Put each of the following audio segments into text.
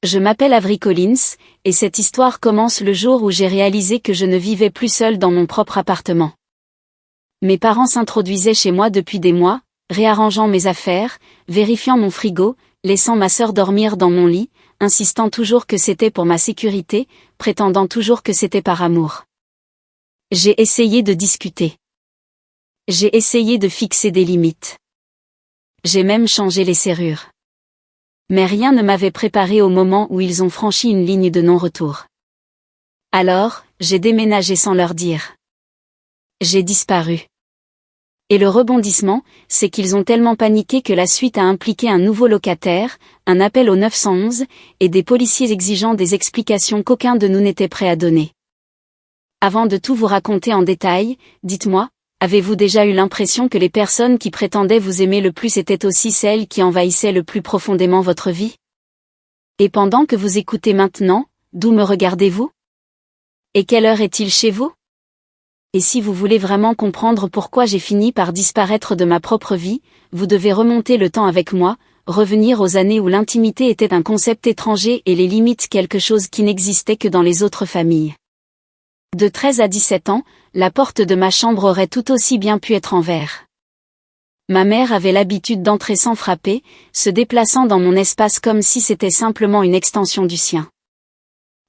Je m'appelle Avery Collins, et cette histoire commence le jour où j'ai réalisé que je ne vivais plus seule dans mon propre appartement. Mes parents s'introduisaient chez moi depuis des mois, réarrangeant mes affaires, vérifiant mon frigo, laissant ma sœur dormir dans mon lit, insistant toujours que c'était pour ma sécurité, prétendant toujours que c'était par amour. J'ai essayé de discuter. J'ai essayé de fixer des limites. J'ai même changé les serrures. Mais rien ne m'avait préparé au moment où ils ont franchi une ligne de non-retour. Alors, j'ai déménagé sans leur dire. J'ai disparu. Et le rebondissement, c'est qu'ils ont tellement paniqué que la suite a impliqué un nouveau locataire, un appel au 911, et des policiers exigeant des explications qu'aucun de nous n'était prêt à donner. Avant de tout vous raconter en détail, dites-moi, avez-vous déjà eu l'impression que les personnes qui prétendaient vous aimer le plus étaient aussi celles qui envahissaient le plus profondément votre vie? Et pendant que vous écoutez maintenant, d'où me regardez-vous? Et quelle heure est-il chez vous? Et si vous voulez vraiment comprendre pourquoi j'ai fini par disparaître de ma propre vie, vous devez remonter le temps avec moi, revenir aux années où l'intimité était un concept étranger et les limites quelque chose qui n'existait que dans les autres familles. De 13 à 17 ans, la porte de ma chambre aurait tout aussi bien pu être en verre. Ma mère avait l'habitude d'entrer sans frapper, se déplaçant dans mon espace comme si c'était simplement une extension du sien.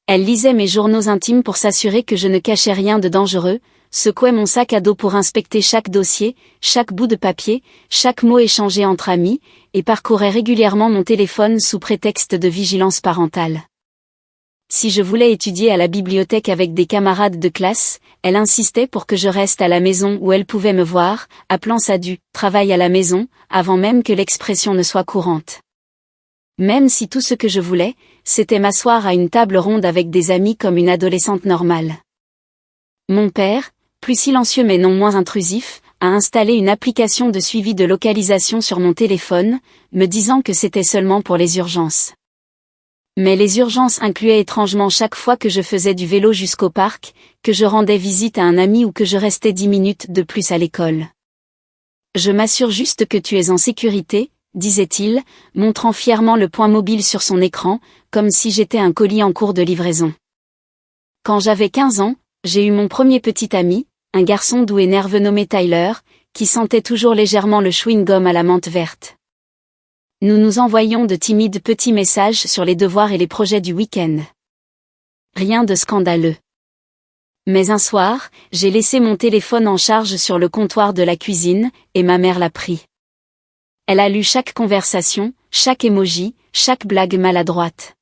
Elle lisait mes journaux intimes pour s'assurer que je ne cachais rien de dangereux, secouait mon sac à dos pour inspecter chaque dossier, chaque bout de papier, chaque mot échangé entre amis, et parcourait régulièrement mon téléphone sous prétexte de vigilance parentale. Si je voulais étudier à la bibliothèque avec des camarades de classe, elle insistait pour que je reste à la maison où elle pouvait me voir, appelant ça du « travail à la maison », avant même que l'expression ne soit courante. Même si tout ce que je voulais, c'était m'asseoir à une table ronde avec des amis comme une adolescente normale. Mon père, plus silencieux mais non moins intrusif, a installé une application de suivi de localisation sur mon téléphone, me disant que c'était seulement pour les urgences. Mais les urgences incluaient étrangement chaque fois que je faisais du vélo jusqu'au parc, que je rendais visite à un ami ou que je restais 10 minutes de plus à l'école. Je m'assure juste que tu es en sécurité, disait-il, montrant fièrement le point mobile sur son écran, comme si j'étais un colis en cours de livraison. Quand j'avais 15 ans, j'ai eu mon premier petit ami, un garçon doux et nerveux nommé Tyler, qui sentait toujours légèrement le chewing-gum à la menthe verte. Nous nous envoyions de timides petits messages sur les devoirs et les projets du week-end. Rien de scandaleux. Mais un soir, j'ai laissé mon téléphone en charge sur le comptoir de la cuisine, et ma mère l'a pris. Elle a lu chaque conversation, chaque emoji, chaque blague maladroite.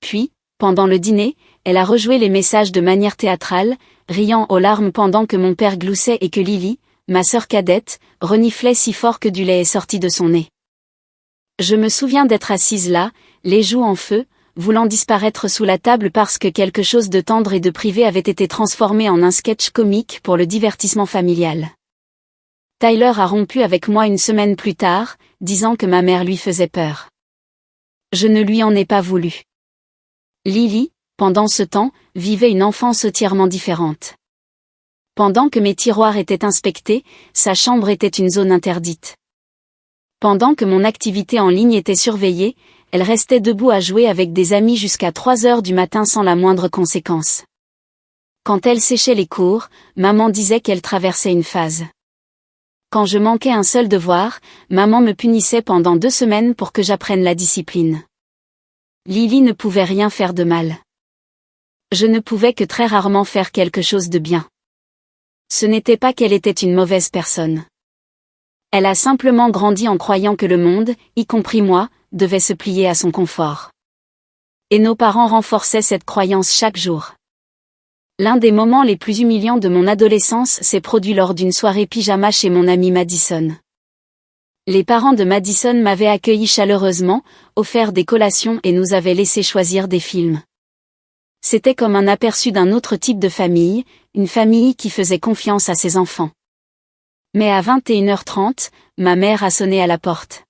Puis, pendant le dîner, elle a rejoué les messages de manière théâtrale, riant aux larmes pendant que mon père gloussait et que Lily, ma sœur cadette, reniflait si fort que du lait est sorti de son nez. Je me souviens d'être assise là, les joues en feu, voulant disparaître sous la table parce que quelque chose de tendre et de privé avait été transformé en un sketch comique pour le divertissement familial. Tyler a rompu avec moi une semaine plus tard, disant que ma mère lui faisait peur. Je ne lui en ai pas voulu. Lily, pendant ce temps, vivait une enfance entièrement différente. Pendant que mes tiroirs étaient inspectés, sa chambre était une zone interdite. Pendant que mon activité en ligne était surveillée, elle restait debout à jouer avec des amis jusqu'à 3 heures du matin sans la moindre conséquence. Quand elle séchait les cours, maman disait qu'elle traversait une phase. Quand je manquais un seul devoir, maman me punissait pendant 2 semaines pour que j'apprenne la discipline. Lily ne pouvait rien faire de mal. Je ne pouvais que très rarement faire quelque chose de bien. Ce n'était pas qu'elle était une mauvaise personne. Elle a simplement grandi en croyant que le monde, y compris moi, devait se plier à son confort. Et nos parents renforçaient cette croyance chaque jour. L'un des moments les plus humiliants de mon adolescence s'est produit lors d'une soirée pyjama chez mon ami Madison. Les parents de Madison m'avaient accueilli chaleureusement, offert des collations et nous avaient laissé choisir des films. C'était comme un aperçu d'un autre type de famille, une famille qui faisait confiance à ses enfants. Mais à 21h30, ma mère a sonné à la porte.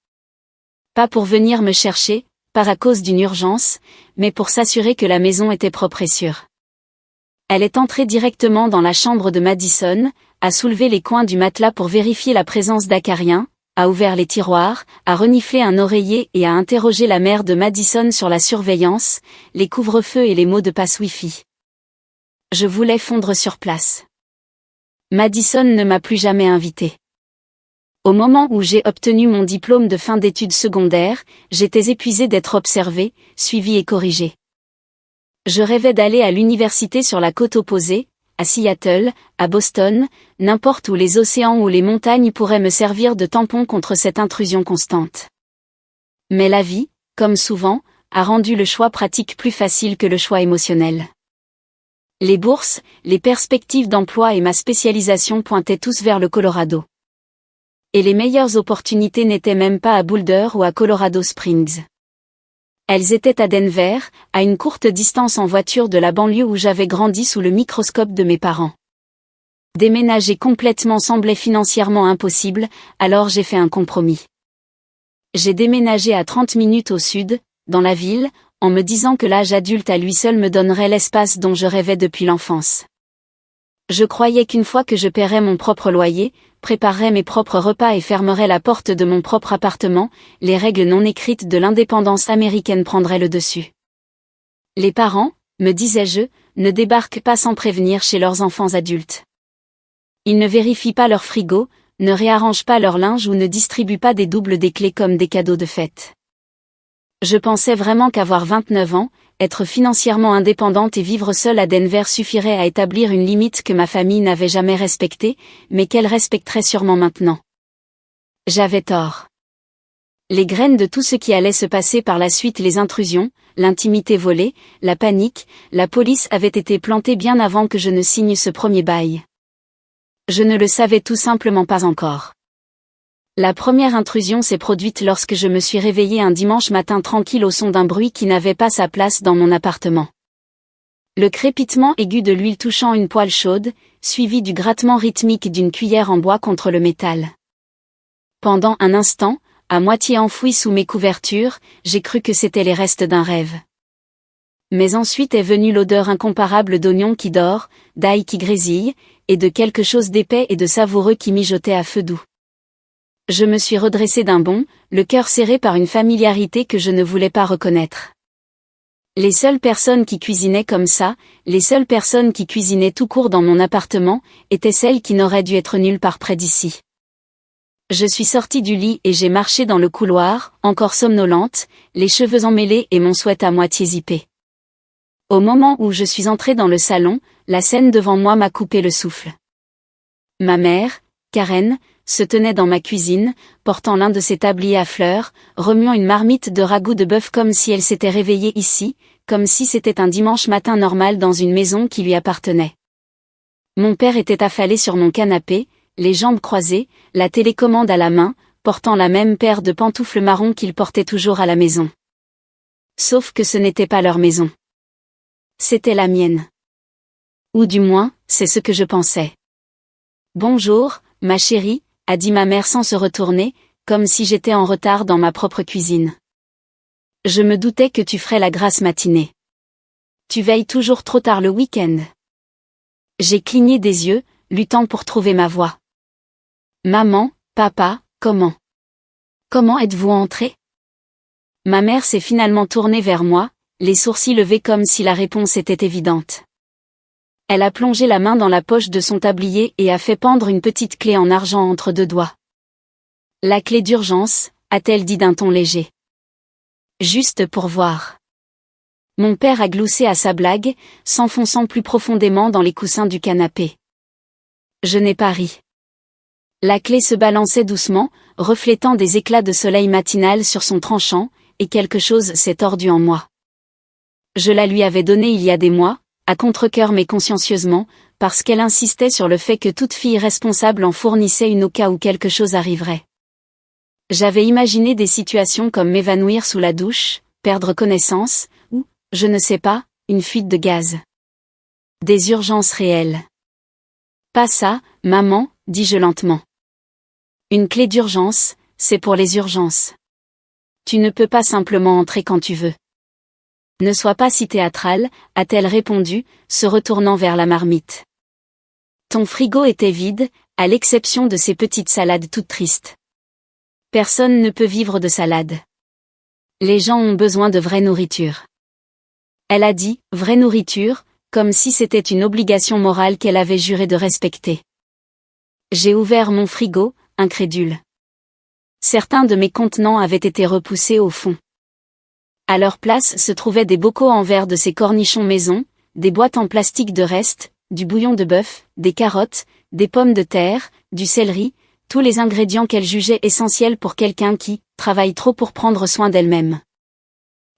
Pas pour venir me chercher, pas à cause d'une urgence, mais pour s'assurer que la maison était propre et sûre. Elle est entrée directement dans la chambre de Madison, a soulevé les coins du matelas pour vérifier la présence d'acariens, a ouvert les tiroirs, a reniflé un oreiller et a interrogé la mère de Madison sur la surveillance, les couvre-feux et les mots de passe Wi-Fi. Je voulais fondre sur place. Madison ne m'a plus jamais invité. Au moment où j'ai obtenu mon diplôme de fin d'études secondaires, j'étais épuisée d'être observée, suivie et corrigée. Je rêvais d'aller à l'université sur la côte opposée, à Seattle, à Boston, n'importe où les océans ou les montagnes pourraient me servir de tampon contre cette intrusion constante. Mais la vie, comme souvent, a rendu le choix pratique plus facile que le choix émotionnel. Les bourses, les perspectives d'emploi et ma spécialisation pointaient tous vers le Colorado. Et les meilleures opportunités n'étaient même pas à Boulder ou à Colorado Springs. Elles étaient à Denver, à une courte distance en voiture de la banlieue où j'avais grandi sous le microscope de mes parents. Déménager complètement semblait financièrement impossible, alors j'ai fait un compromis. J'ai déménagé à 30 minutes au sud, dans la ville, en me disant que l'âge adulte à lui seul me donnerait l'espace dont je rêvais depuis l'enfance. Je croyais qu'une fois que je paierais mon propre loyer, préparerais mes propres repas et fermerais la porte de mon propre appartement, les règles non écrites de l'indépendance américaine prendraient le dessus. Les parents, me disais-je, ne débarquent pas sans prévenir chez leurs enfants adultes. Ils ne vérifient pas leur frigo, ne réarrangent pas leur linge ou ne distribuent pas des doubles des clés comme des cadeaux de fête. Je pensais vraiment qu'avoir 29 ans, être financièrement indépendante et vivre seule à Denver suffirait à établir une limite que ma famille n'avait jamais respectée, mais qu'elle respecterait sûrement maintenant. J'avais tort. Les graines de tout ce qui allait se passer par la suite, les intrusions, l'intimité volée, la panique, la police avaient été plantées bien avant que je ne signe ce premier bail. Je ne le savais tout simplement pas encore. La première intrusion s'est produite lorsque je me suis réveillée un dimanche matin tranquille au son d'un bruit qui n'avait pas sa place dans mon appartement. Le crépitement aigu de l'huile touchant une poêle chaude, suivi du grattement rythmique d'une cuillère en bois contre le métal. Pendant un instant, à moitié enfoui sous mes couvertures, j'ai cru que c'étaient les restes d'un rêve. Mais ensuite est venue l'odeur incomparable d'oignon qui dort, d'ail qui grésille, et de quelque chose d'épais et de savoureux qui mijotait à feu doux. Je me suis redressée d'un bond, le cœur serré par une familiarité que je ne voulais pas reconnaître. Les seules personnes qui cuisinaient comme ça, les seules personnes qui cuisinaient tout court dans mon appartement, étaient celles qui n'auraient dû être nulle part près d'ici. Je suis sortie du lit et j'ai marché dans le couloir, encore somnolente, les cheveux emmêlés et mon sweat à moitié zippé. Au moment où je suis entrée dans le salon, la scène devant moi m'a coupé le souffle. Ma mère, Karen, se tenait dans ma cuisine, portant l'un de ses tabliers à fleurs, remuant une marmite de ragoût de bœuf comme si elle s'était réveillée ici, comme si c'était un dimanche matin normal dans une maison qui lui appartenait. Mon père était affalé sur mon canapé, les jambes croisées, la télécommande à la main, portant la même paire de pantoufles marron qu'il portait toujours à la maison. Sauf que ce n'était pas leur maison. C'était la mienne. Ou du moins, c'est ce que je pensais. « Bonjour, ma chérie », a dit ma mère sans se retourner, comme si j'étais en retard dans ma propre cuisine. « Je me doutais que tu ferais la grasse matinée. Tu veilles toujours trop tard le week-end. » J'ai cligné des yeux, luttant pour trouver ma voix. « Maman, papa, comment êtes-vous entrés ?» Ma mère s'est finalement tournée vers moi, les sourcils levés comme si la réponse était évidente. Elle a plongé la main dans la poche de son tablier et a fait pendre une petite clé en argent entre deux doigts. « La clé d'urgence », a-t-elle dit d'un ton léger. « Juste pour voir. » Mon père a gloussé à sa blague, s'enfonçant plus profondément dans les coussins du canapé. Je n'ai pas ri. La clé se balançait doucement, reflétant des éclats de soleil matinal sur son tranchant, et quelque chose s'est tordu en moi. Je la lui avais donnée il y a des mois, à contre-cœur mais consciencieusement, parce qu'elle insistait sur le fait que toute fille responsable en fournissait une au cas où quelque chose arriverait. J'avais imaginé des situations comme m'évanouir sous la douche, perdre connaissance, ou, je ne sais pas, une fuite de gaz. Des urgences réelles. Pas ça, maman, dis-je lentement. Une clé d'urgence, c'est pour les urgences. Tu ne peux pas simplement entrer quand tu veux. Ne sois pas si théâtrale, a-t-elle répondu, se retournant vers la marmite. Ton frigo était vide, à l'exception de ces petites salades toutes tristes. Personne ne peut vivre de salade. Les gens ont besoin de vraie nourriture. Elle a dit, vraie nourriture, comme si c'était une obligation morale qu'elle avait juré de respecter. J'ai ouvert mon frigo, incrédule. Certains de mes contenants avaient été repoussés au fond. À leur place se trouvaient des bocaux en verre de ces cornichons maison, des boîtes en plastique de restes, du bouillon de bœuf, des carottes, des pommes de terre, du céleri, tous les ingrédients qu'elle jugeait essentiels pour quelqu'un qui travaille trop pour prendre soin d'elle-même.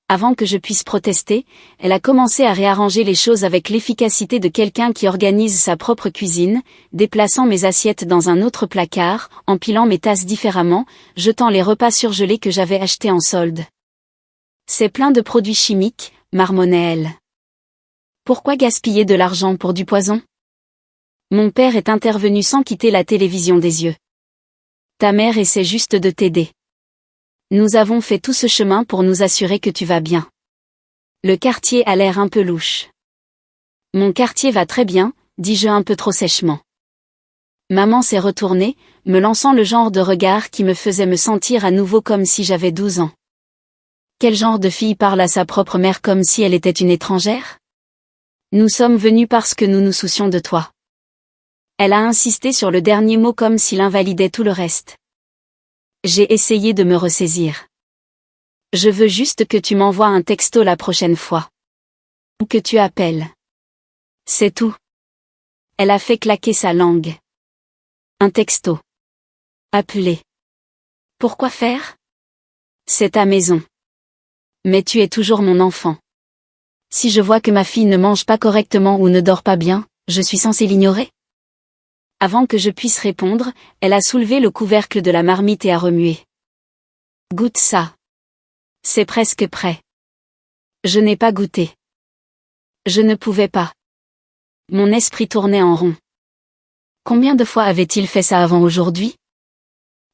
Avant que je puisse protester, elle a commencé à réarranger les choses avec l'efficacité de quelqu'un qui organise sa propre cuisine, déplaçant mes assiettes dans un autre placard, empilant mes tasses différemment, jetant les repas surgelés que j'avais achetés en solde. C'est plein de produits chimiques, marmonnait elle. Pourquoi gaspiller de l'argent pour du poison? Mon père est intervenu sans quitter la télévision des yeux. Ta mère essaie juste de t'aider. Nous avons fait tout ce chemin pour nous assurer que tu vas bien. Le quartier a l'air un peu louche. Mon quartier va très bien, dis-je un peu trop sèchement. Maman s'est retournée, me lançant le genre de regard qui me faisait me sentir à nouveau comme si j'avais 12 ans. Quel genre de fille parle à sa propre mère comme si elle était une étrangère? Nous sommes venus parce que nous nous soucions de toi. Elle a insisté sur le dernier mot comme s'il invalidait tout le reste. J'ai essayé de me ressaisir. Je veux juste que tu m'envoies un texto la prochaine fois. Ou que tu appelles. C'est tout. Elle a fait claquer sa langue. Un texto. Appeler. Pourquoi faire? C'est ta maison. Mais tu es toujours mon enfant. Si je vois que ma fille ne mange pas correctement ou ne dort pas bien, je suis censée l'ignorer? Avant que je puisse répondre, elle a soulevé le couvercle de la marmite et a remué. Goûte ça. C'est presque prêt. Je n'ai pas goûté. Je ne pouvais pas. Mon esprit tournait en rond. Combien de fois avait-il fait ça avant aujourd'hui?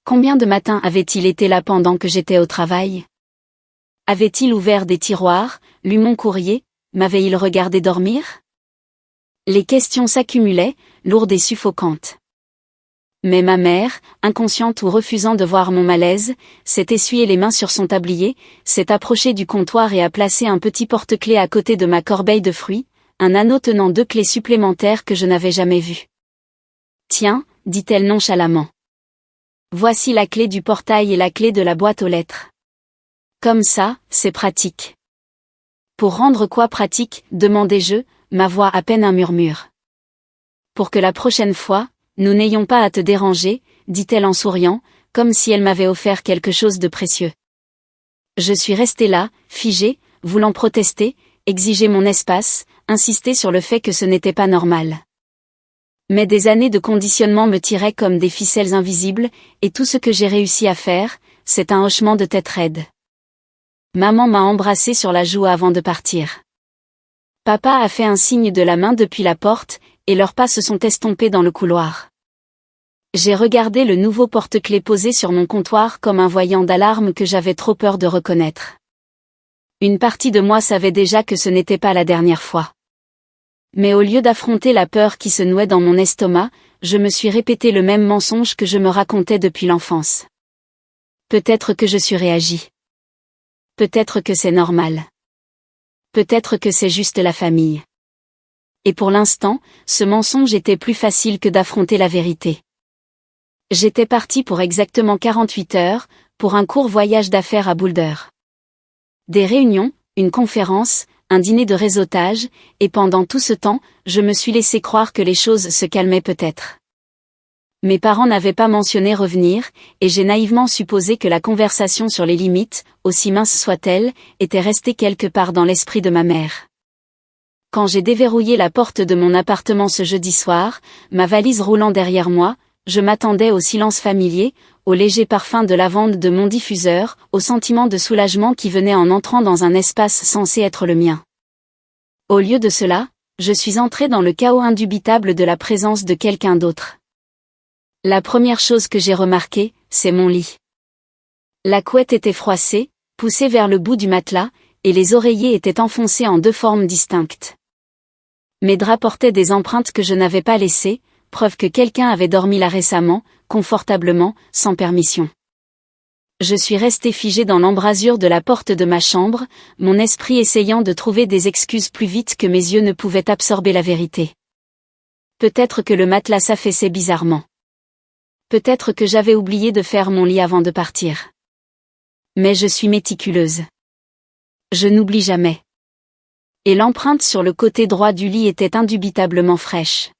Combien de matins avait-il été là pendant que j'étais au travail? Avait-il ouvert des tiroirs, lu mon courrier, m'avait-il regardé dormir? Les questions s'accumulaient, lourdes et suffocantes. Mais ma mère, inconsciente ou refusant de voir mon malaise, s'est essuyé les mains sur son tablier, s'est approchée du comptoir et a placé un petit porte-clés à côté de ma corbeille de fruits, un anneau tenant 2 clés supplémentaires que je n'avais jamais vues. Tiens, dit-elle nonchalamment. Voici la clé du portail et la clé de la boîte aux lettres. Comme ça, c'est pratique. Pour rendre quoi pratique, demandai-je, ma voix à peine un murmure. Pour que la prochaine fois, nous n'ayons pas à te déranger, dit-elle en souriant, comme si elle m'avait offert quelque chose de précieux. Je suis restée là, figée, voulant protester, exiger mon espace, insister sur le fait que ce n'était pas normal. Mais des années de conditionnement me tiraient comme des ficelles invisibles, et tout ce que j'ai réussi à faire, c'est un hochement de tête raide. Maman m'a embrassée sur la joue avant de partir. Papa a fait un signe de la main depuis la porte, et leurs pas se sont estompés dans le couloir. J'ai regardé le nouveau porte-clés posé sur mon comptoir comme un voyant d'alarme que j'avais trop peur de reconnaître. Une partie de moi savait déjà que ce n'était pas la dernière fois. Mais au lieu d'affronter la peur qui se nouait dans mon estomac, je me suis répété le même mensonge que je me racontais depuis l'enfance. Peut-être que je surréagis. Peut-être que c'est normal. Peut-être que c'est juste la famille. Et pour l'instant, ce mensonge était plus facile que d'affronter la vérité. J'étais partie pour exactement 48 heures, pour un court voyage d'affaires à Boulder. Des réunions, une conférence, un dîner de réseautage, et pendant tout ce temps, je me suis laissé croire que les choses se calmaient peut-être. Mes parents n'avaient pas mentionné revenir, et j'ai naïvement supposé que la conversation sur les limites, aussi mince soit-elle, était restée quelque part dans l'esprit de ma mère. Quand j'ai déverrouillé la porte de mon appartement ce jeudi soir, ma valise roulant derrière moi, je m'attendais au silence familier, au léger parfum de lavande de mon diffuseur, au sentiment de soulagement qui venait en entrant dans un espace censé être le mien. Au lieu de cela, je suis entrée dans le chaos indubitable de la présence de quelqu'un d'autre. La première chose que j'ai remarquée, c'est mon lit. La couette était froissée, poussée vers le bout du matelas, et les oreillers étaient enfoncés en 2 formes distinctes. Mes draps portaient des empreintes que je n'avais pas laissées, preuve que quelqu'un avait dormi là récemment, confortablement, sans permission. Je suis resté figé dans l'embrasure de la porte de ma chambre, mon esprit essayant de trouver des excuses plus vite que mes yeux ne pouvaient absorber la vérité. Peut-être que le matelas s'affaissait bizarrement. Peut-être que j'avais oublié de faire mon lit avant de partir. Mais je suis méticuleuse. Je n'oublie jamais. Et l'empreinte sur le côté droit du lit était indubitablement fraîche.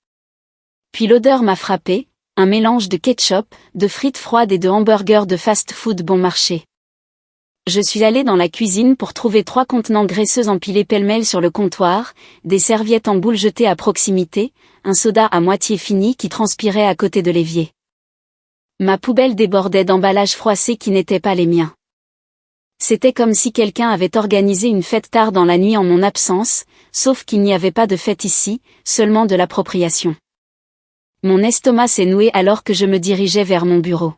Puis l'odeur m'a frappée, un mélange de ketchup, de frites froides et de hamburgers de fast-food bon marché. Je suis allée dans la cuisine pour trouver 3 contenants graisseux empilés pêle-mêle sur le comptoir, des serviettes en boule jetées à proximité, un soda à moitié fini qui transpirait à côté de l'évier. Ma poubelle débordait d'emballages froissés qui n'étaient pas les miens. C'était comme si quelqu'un avait organisé une fête tard dans la nuit en mon absence, sauf qu'il n'y avait pas de fête ici, seulement de l'appropriation. Mon estomac s'est noué alors que je me dirigeais vers mon bureau.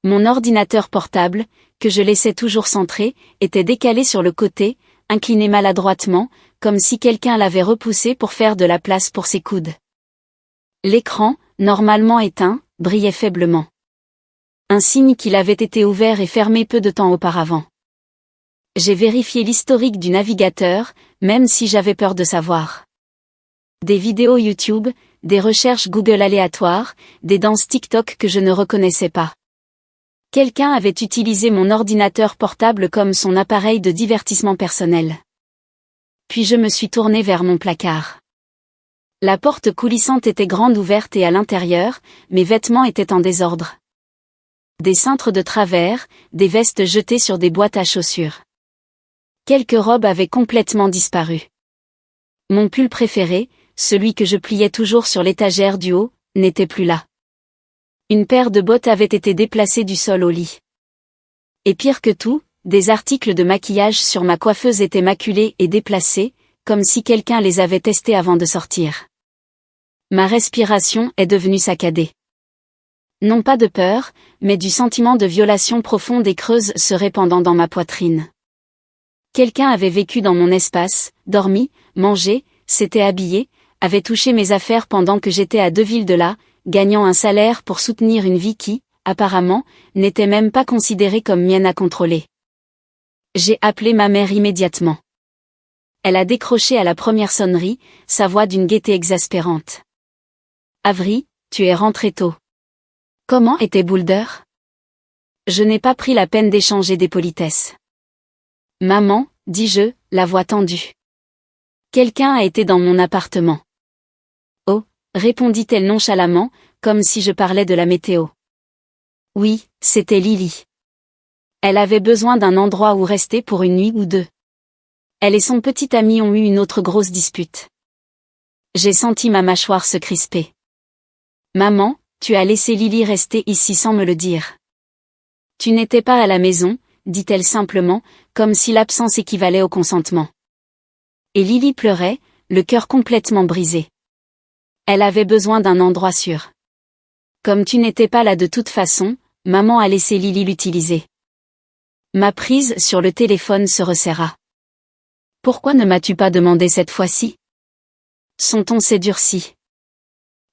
Mon ordinateur portable, que je laissais toujours centré, était décalé sur le côté, incliné maladroitement, comme si quelqu'un l'avait repoussé pour faire de la place pour ses coudes. L'écran, normalement éteint, brillait faiblement. Un signe qu'il avait été ouvert et fermé peu de temps auparavant. J'ai vérifié l'historique du navigateur, même si j'avais peur de savoir. Des vidéos YouTube, des recherches Google aléatoires, des danses TikTok que je ne reconnaissais pas. Quelqu'un avait utilisé mon ordinateur portable comme son appareil de divertissement personnel. Puis je me suis tournée vers mon placard. La porte coulissante était grande ouverte et à l'intérieur, mes vêtements étaient en désordre. Des cintres de travers, des vestes jetées sur des boîtes à chaussures. Quelques robes avaient complètement disparu. Mon pull préféré, celui que je pliais toujours sur l'étagère du haut, n'était plus là. Une paire de bottes avait été déplacée du sol au lit. Et pire que tout, des articles de maquillage sur ma coiffeuse étaient maculés et déplacés, comme si quelqu'un les avait testés avant de sortir. Ma respiration est devenue saccadée. Non pas de peur, mais du sentiment de violation profonde et creuse se répandant dans ma poitrine. Quelqu'un avait vécu dans mon espace, dormi, mangé, s'était habillé, avait touché mes affaires pendant que j'étais à 2 villes de là, gagnant un salaire pour soutenir une vie qui, apparemment, n'était même pas considérée comme mienne à contrôler. J'ai appelé ma mère immédiatement. Elle a décroché à la première sonnerie, sa voix d'une gaieté exaspérante. « Avery, tu es rentré tôt. Comment était Boulder ?» Je n'ai pas pris la peine d'échanger des politesses. « Maman, dis-je, la voix tendue. Quelqu'un a été dans mon appartement. » Oh, répondit-elle nonchalamment, comme si je parlais de la météo. Oui, c'était Lily. Elle avait besoin d'un endroit où rester pour une nuit ou 2. Elle et son petit ami ont eu une autre grosse dispute. J'ai senti ma mâchoire se crisper. Maman, tu as laissé Lily rester ici sans me le dire. Tu n'étais pas à la maison, dit-elle simplement, comme si l'absence équivalait au consentement. Et Lily pleurait, le cœur complètement brisé. Elle avait besoin d'un endroit sûr. Comme tu n'étais pas là de toute façon, maman a laissé Lily l'utiliser. Ma prise sur le téléphone se resserra. Pourquoi ne m'as-tu pas demandé cette fois-ci? Son ton s'est durci.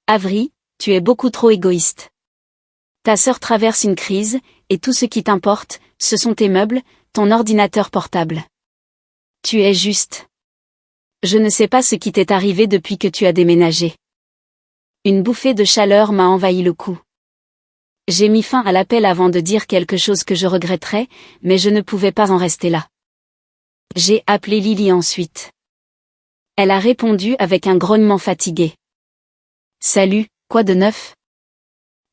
Avery, tu es beaucoup trop égoïste. Ta sœur traverse une crise, et tout ce qui t'importe, ce sont tes meubles, ton ordinateur portable. Tu es juste. Je ne sais pas ce qui t'est arrivé depuis que tu as déménagé. Une bouffée de chaleur m'a envahi le cou. J'ai mis fin à l'appel avant de dire quelque chose que je regretterais, mais je ne pouvais pas en rester là. J'ai appelé Lily ensuite. Elle a répondu avec un grognement fatigué. Salut, quoi de neuf?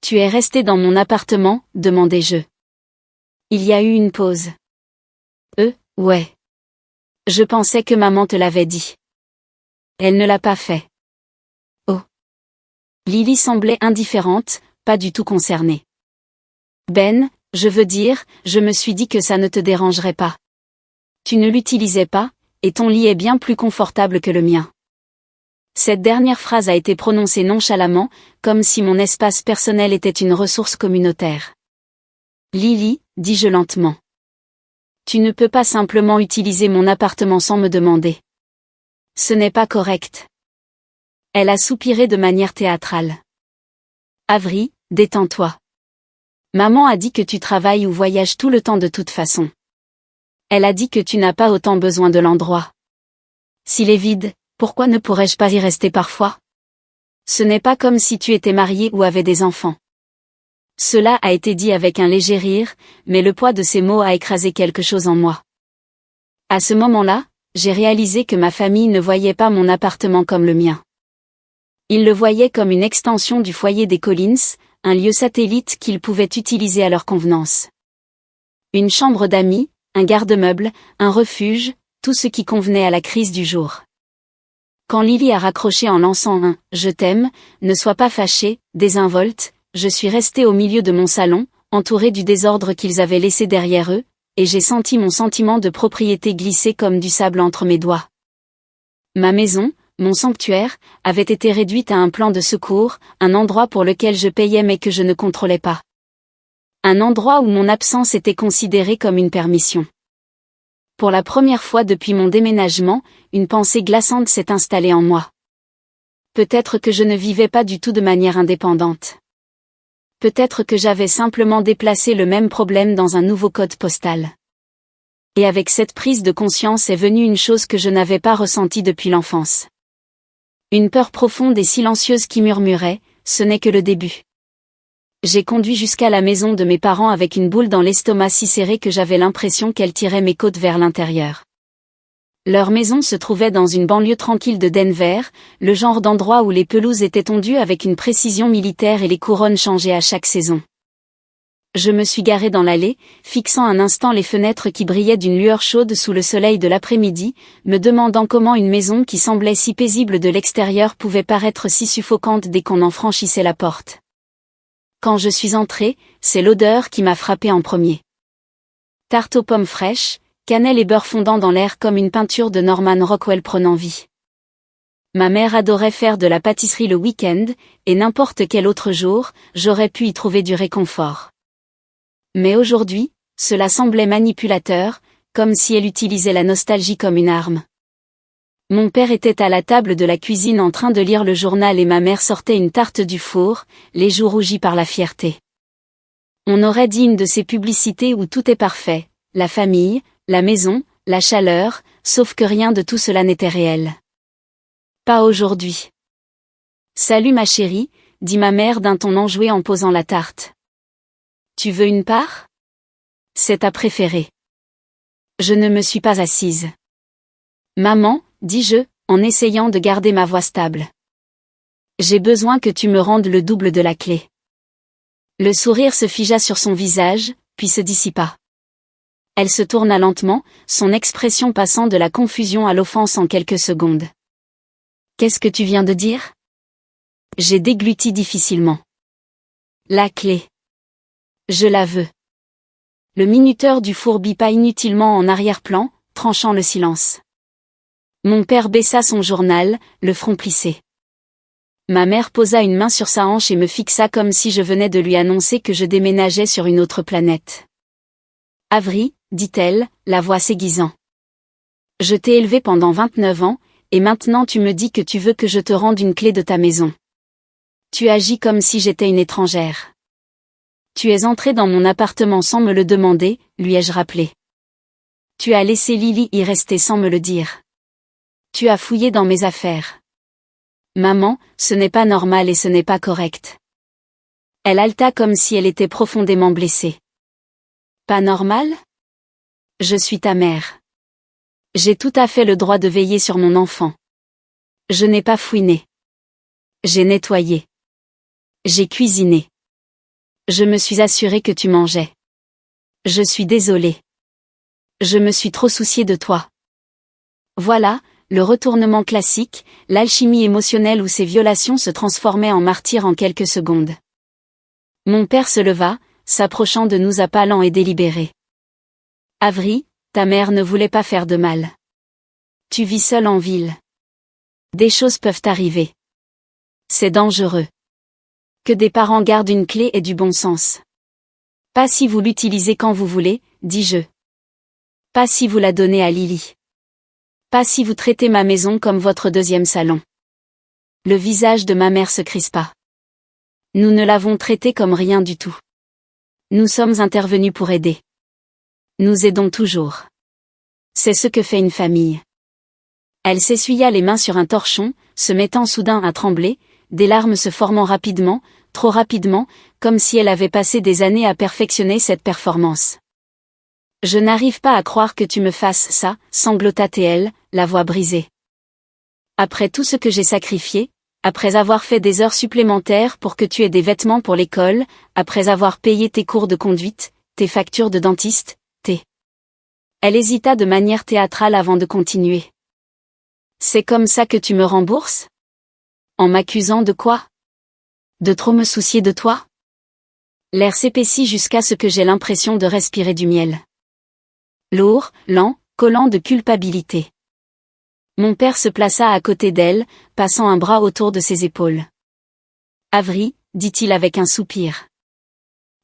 Tu es resté dans mon appartement, demandai-je. Il y a eu une pause. Ouais. Je pensais que maman te l'avait dit. Elle ne l'a pas fait. Oh. Lily semblait indifférente, pas du tout concernée. Ben, je veux dire, je me suis dit que ça ne te dérangerait pas. Tu ne l'utilisais pas, et ton lit est bien plus confortable que le mien. Cette dernière phrase a été prononcée nonchalamment, comme si mon espace personnel était une ressource communautaire. Lily, dis-je lentement. Tu ne peux pas simplement utiliser mon appartement sans me demander. Ce n'est pas correct. Elle a soupiré de manière théâtrale. Avery, détends-toi. Maman a dit que tu travailles ou voyages tout le temps de toute façon. Elle a dit que tu n'as pas autant besoin de l'endroit. S'il est vide, pourquoi ne pourrais-je pas y rester parfois? Ce n'est pas comme si tu étais marié ou avais des enfants. Cela a été dit avec un léger rire, mais le poids de ces mots a écrasé quelque chose en moi. À ce moment-là, j'ai réalisé que ma famille ne voyait pas mon appartement comme le mien. Ils le voyaient comme une extension du foyer des Collins, un lieu satellite qu'ils pouvaient utiliser à leur convenance. Une chambre d'amis, un garde-meuble, un refuge, tout ce qui convenait à la crise du jour. Quand Lily a raccroché en lançant un « Je t'aime, ne sois pas fâché », désinvolte, je suis restée au milieu de mon salon, entourée du désordre qu'ils avaient laissé derrière eux, et j'ai senti mon sentiment de propriété glisser comme du sable entre mes doigts. Ma maison, mon sanctuaire, avait été réduite à un plan de secours, un endroit pour lequel je payais mais que je ne contrôlais pas. Un endroit où mon absence était considérée comme une permission. Pour la première fois depuis mon déménagement, une pensée glaçante s'est installée en moi. Peut-être que je ne vivais pas du tout de manière indépendante. Peut-être que j'avais simplement déplacé le même problème dans un nouveau code postal. Et avec cette prise de conscience est venue une chose que je n'avais pas ressentie depuis l'enfance. Une peur profonde et silencieuse qui murmurait, ce n'est que le début. J'ai conduit jusqu'à la maison de mes parents avec une boule dans l'estomac si serrée que j'avais l'impression qu'elle tirait mes côtes vers l'intérieur. Leur maison se trouvait dans une banlieue tranquille de Denver, le genre d'endroit où les pelouses étaient tondues avec une précision militaire et les couronnes changeaient à chaque saison. Je me suis garée dans l'allée, fixant un instant les fenêtres qui brillaient d'une lueur chaude sous le soleil de l'après-midi, me demandant comment une maison qui semblait si paisible de l'extérieur pouvait paraître si suffocante dès qu'on en franchissait la porte. Quand je suis entrée, c'est l'odeur qui m'a frappée en premier. Tarte aux pommes fraîches, cannelle et beurre fondant dans l'air comme une peinture de Norman Rockwell prenant vie. Ma mère adorait faire de la pâtisserie le week-end, et n'importe quel autre jour, j'aurais pu y trouver du réconfort. Mais aujourd'hui, cela semblait manipulateur, comme si elle utilisait la nostalgie comme une arme. Mon père était à la table de la cuisine en train de lire le journal et ma mère sortait une tarte du four, les joues rougies par la fierté. On aurait dit une de ces publicités où tout est parfait, la famille, la maison, la chaleur, sauf que rien de tout cela n'était réel. Pas aujourd'hui. Salut ma chérie, dit ma mère d'un ton enjoué en posant la tarte. Tu veux une part? C'est ta préférée. Je ne me suis pas assise. Maman, dis-je, en essayant de garder ma voix stable. J'ai besoin que tu me rendes le double de la clé. Le sourire se figea sur son visage, puis se dissipa. Elle se tourna lentement, son expression passant de la confusion à l'offense en quelques secondes. Qu'est-ce que tu viens de dire? J'ai dégluti difficilement. La clé. Je la veux. Le minuteur du four bipa inutilement en arrière-plan, tranchant le silence. Mon père baissa son journal, le front plissé. Ma mère posa une main sur sa hanche et me fixa comme si je venais de lui annoncer que je déménageais sur une autre planète. Avery, dit-elle, la voix s'aiguisant. Je t'ai élevé pendant 29 ans, et maintenant tu me dis que tu veux que je te rende une clé de ta maison. Tu agis comme si j'étais une étrangère. Tu es entré dans mon appartement sans me le demander, lui ai-je rappelé. Tu as laissé Lily y rester sans me le dire. Tu as fouillé dans mes affaires. Maman, ce n'est pas normal et ce n'est pas correct. Elle haleta comme si elle était profondément blessée. Pas normal? Je suis ta mère. J'ai tout à fait le droit de veiller sur mon enfant. Je n'ai pas fouiné. J'ai nettoyé. J'ai cuisiné. Je me suis assurée que tu mangeais. Je suis désolée. Je me suis trop souciée de toi. Voilà, le retournement classique, l'alchimie émotionnelle où ces violations se transformaient en martyrs en quelques secondes. Mon père se leva, s'approchant de nous à pas lents et délibérés. Avery, ta mère ne voulait pas faire de mal. Tu vis seule en ville. Des choses peuvent arriver. C'est dangereux. Que des parents gardent une clé et du bon sens. Pas si vous l'utilisez quand vous voulez, dis-je. Pas si vous la donnez à Lily. Pas si vous traitez ma maison comme votre deuxième salon. Le visage de ma mère se crispa. Nous ne l'avons traitée comme rien du tout. Nous sommes intervenus pour aider. Nous aidons toujours. C'est ce que fait une famille. Elle s'essuya les mains sur un torchon, se mettant soudain à trembler, des larmes se formant rapidement, trop rapidement, comme si elle avait passé des années à perfectionner cette performance. Je n'arrive pas à croire que tu me fasses ça, sanglota-t-elle, la voix brisée. Après tout ce que j'ai sacrifié, après avoir fait des heures supplémentaires pour que tu aies des vêtements pour l'école, après avoir payé tes cours de conduite, tes factures de dentiste, Elle hésita de manière théâtrale avant de continuer. C'est comme ça que tu me rembourses? En m'accusant de quoi? De trop me soucier de toi? L'air s'épaissit jusqu'à ce que j'ai l'impression de respirer du miel. Lourd, lent, collant de culpabilité. Mon père se plaça à côté d'elle, passant un bras autour de ses épaules. Avery, dit-il avec un soupir.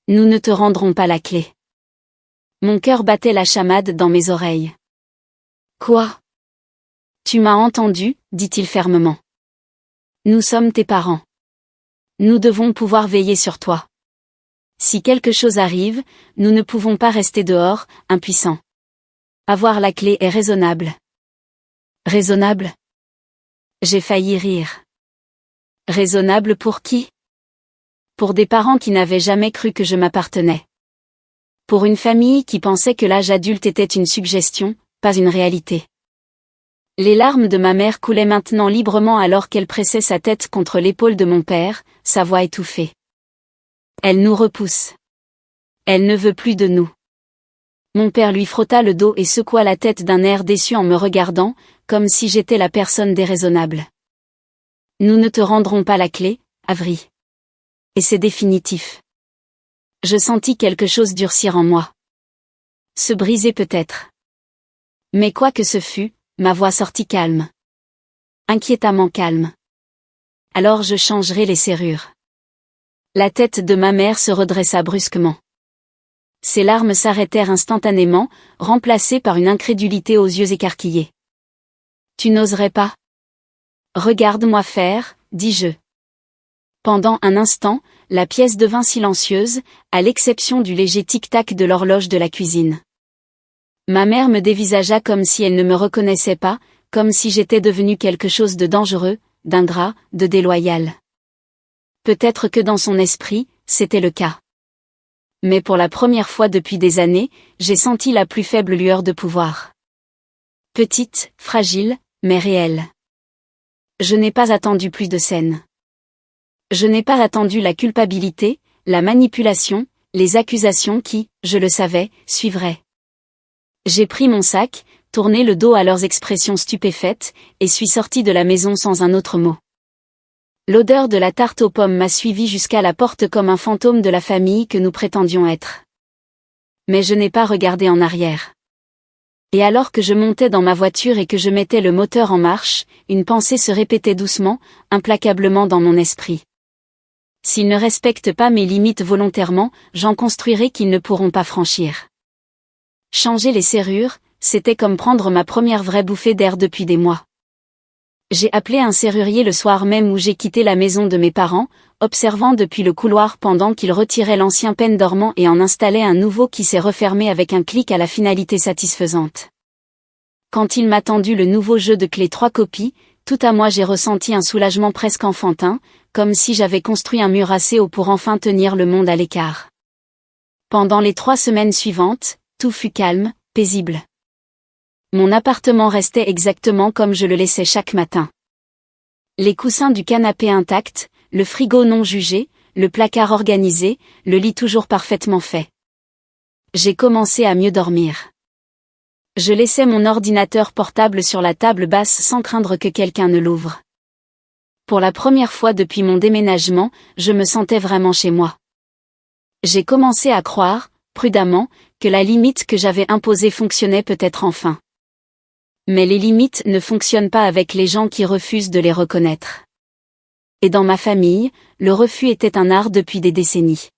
Nous ne te rendrons pas la clé. Mon cœur battait la chamade dans mes oreilles. Quoi? Tu m'as entendu, dit-il fermement. Nous sommes tes parents. Nous devons pouvoir veiller sur toi. Si quelque chose arrive, nous ne pouvons pas rester dehors, impuissants. Avoir la clé est raisonnable. Raisonnable? J'ai failli rire. Raisonnable pour qui? Pour des parents qui n'avaient jamais cru que je m'appartenais. Pour une famille qui pensait que l'âge adulte était une suggestion, pas une réalité. Les larmes de ma mère coulaient maintenant librement alors qu'elle pressait sa tête contre l'épaule de mon père, sa voix étouffée. Elle nous repousse. Elle ne veut plus de nous. Mon père lui frotta le dos et secoua la tête d'un air déçu en me regardant, comme si j'étais la personne déraisonnable. Nous ne te rendrons pas la clé, Avery. Et c'est définitif. Je sentis quelque chose durcir en moi. Se briser peut-être. Mais quoi que ce fût, ma voix sortit calme. Inquiétamment calme. Alors je changerai les serrures. La tête de ma mère se redressa brusquement. Ses larmes s'arrêtèrent instantanément, remplacées par une incrédulité aux yeux écarquillés. Tu n'oserais pas? Regarde-moi faire, dis-je. Pendant un instant, la pièce devint silencieuse, à l'exception du léger tic-tac de l'horloge de la cuisine. Ma mère me dévisagea comme si elle ne me reconnaissait pas, comme si j'étais devenu quelque chose de dangereux, d'ingrat, de déloyal. Peut-être que dans son esprit, c'était le cas. Mais pour la première fois depuis des années, j'ai senti la plus faible lueur de pouvoir. Petite, fragile, mais réelle. Je n'ai pas attendu plus de scènes. Je n'ai pas attendu la culpabilité, la manipulation, les accusations qui, je le savais, suivraient. J'ai pris mon sac, tourné le dos à leurs expressions stupéfaites, et suis sorti de la maison sans un autre mot. L'odeur de la tarte aux pommes m'a suivi jusqu'à la porte comme un fantôme de la famille que nous prétendions être. Mais je n'ai pas regardé en arrière. Et alors que je montais dans ma voiture et que je mettais le moteur en marche, une pensée se répétait doucement, implacablement dans mon esprit. S'ils ne respectent pas mes limites volontairement, j'en construirai qu'ils ne pourront pas franchir. Changer les serrures, c'était comme prendre ma première vraie bouffée d'air depuis des mois. J'ai appelé un serrurier le soir même où j'ai quitté la maison de mes parents, observant depuis le couloir pendant qu'il retirait l'ancien pêne dormant et en installait un nouveau qui s'est refermé avec un clic à la finalité satisfaisante. Quand il m'a tendu le nouveau jeu de clés 3 copies, tout à moi j'ai ressenti un soulagement presque enfantin, comme si j'avais construit un mur assez haut pour enfin tenir le monde à l'écart. Pendant les 3 semaines suivantes, tout fut calme, paisible. Mon appartement restait exactement comme je le laissais chaque matin. Les coussins du canapé intacts, le frigo non jugé, le placard organisé, le lit toujours parfaitement fait. J'ai commencé à mieux dormir. Je laissais mon ordinateur portable sur la table basse sans craindre que quelqu'un ne l'ouvre. Pour la première fois depuis mon déménagement, je me sentais vraiment chez moi. J'ai commencé à croire, prudemment, que la limite que j'avais imposée fonctionnait peut-être enfin. Mais les limites ne fonctionnent pas avec les gens qui refusent de les reconnaître. Et dans ma famille, le refus était un art depuis des décennies.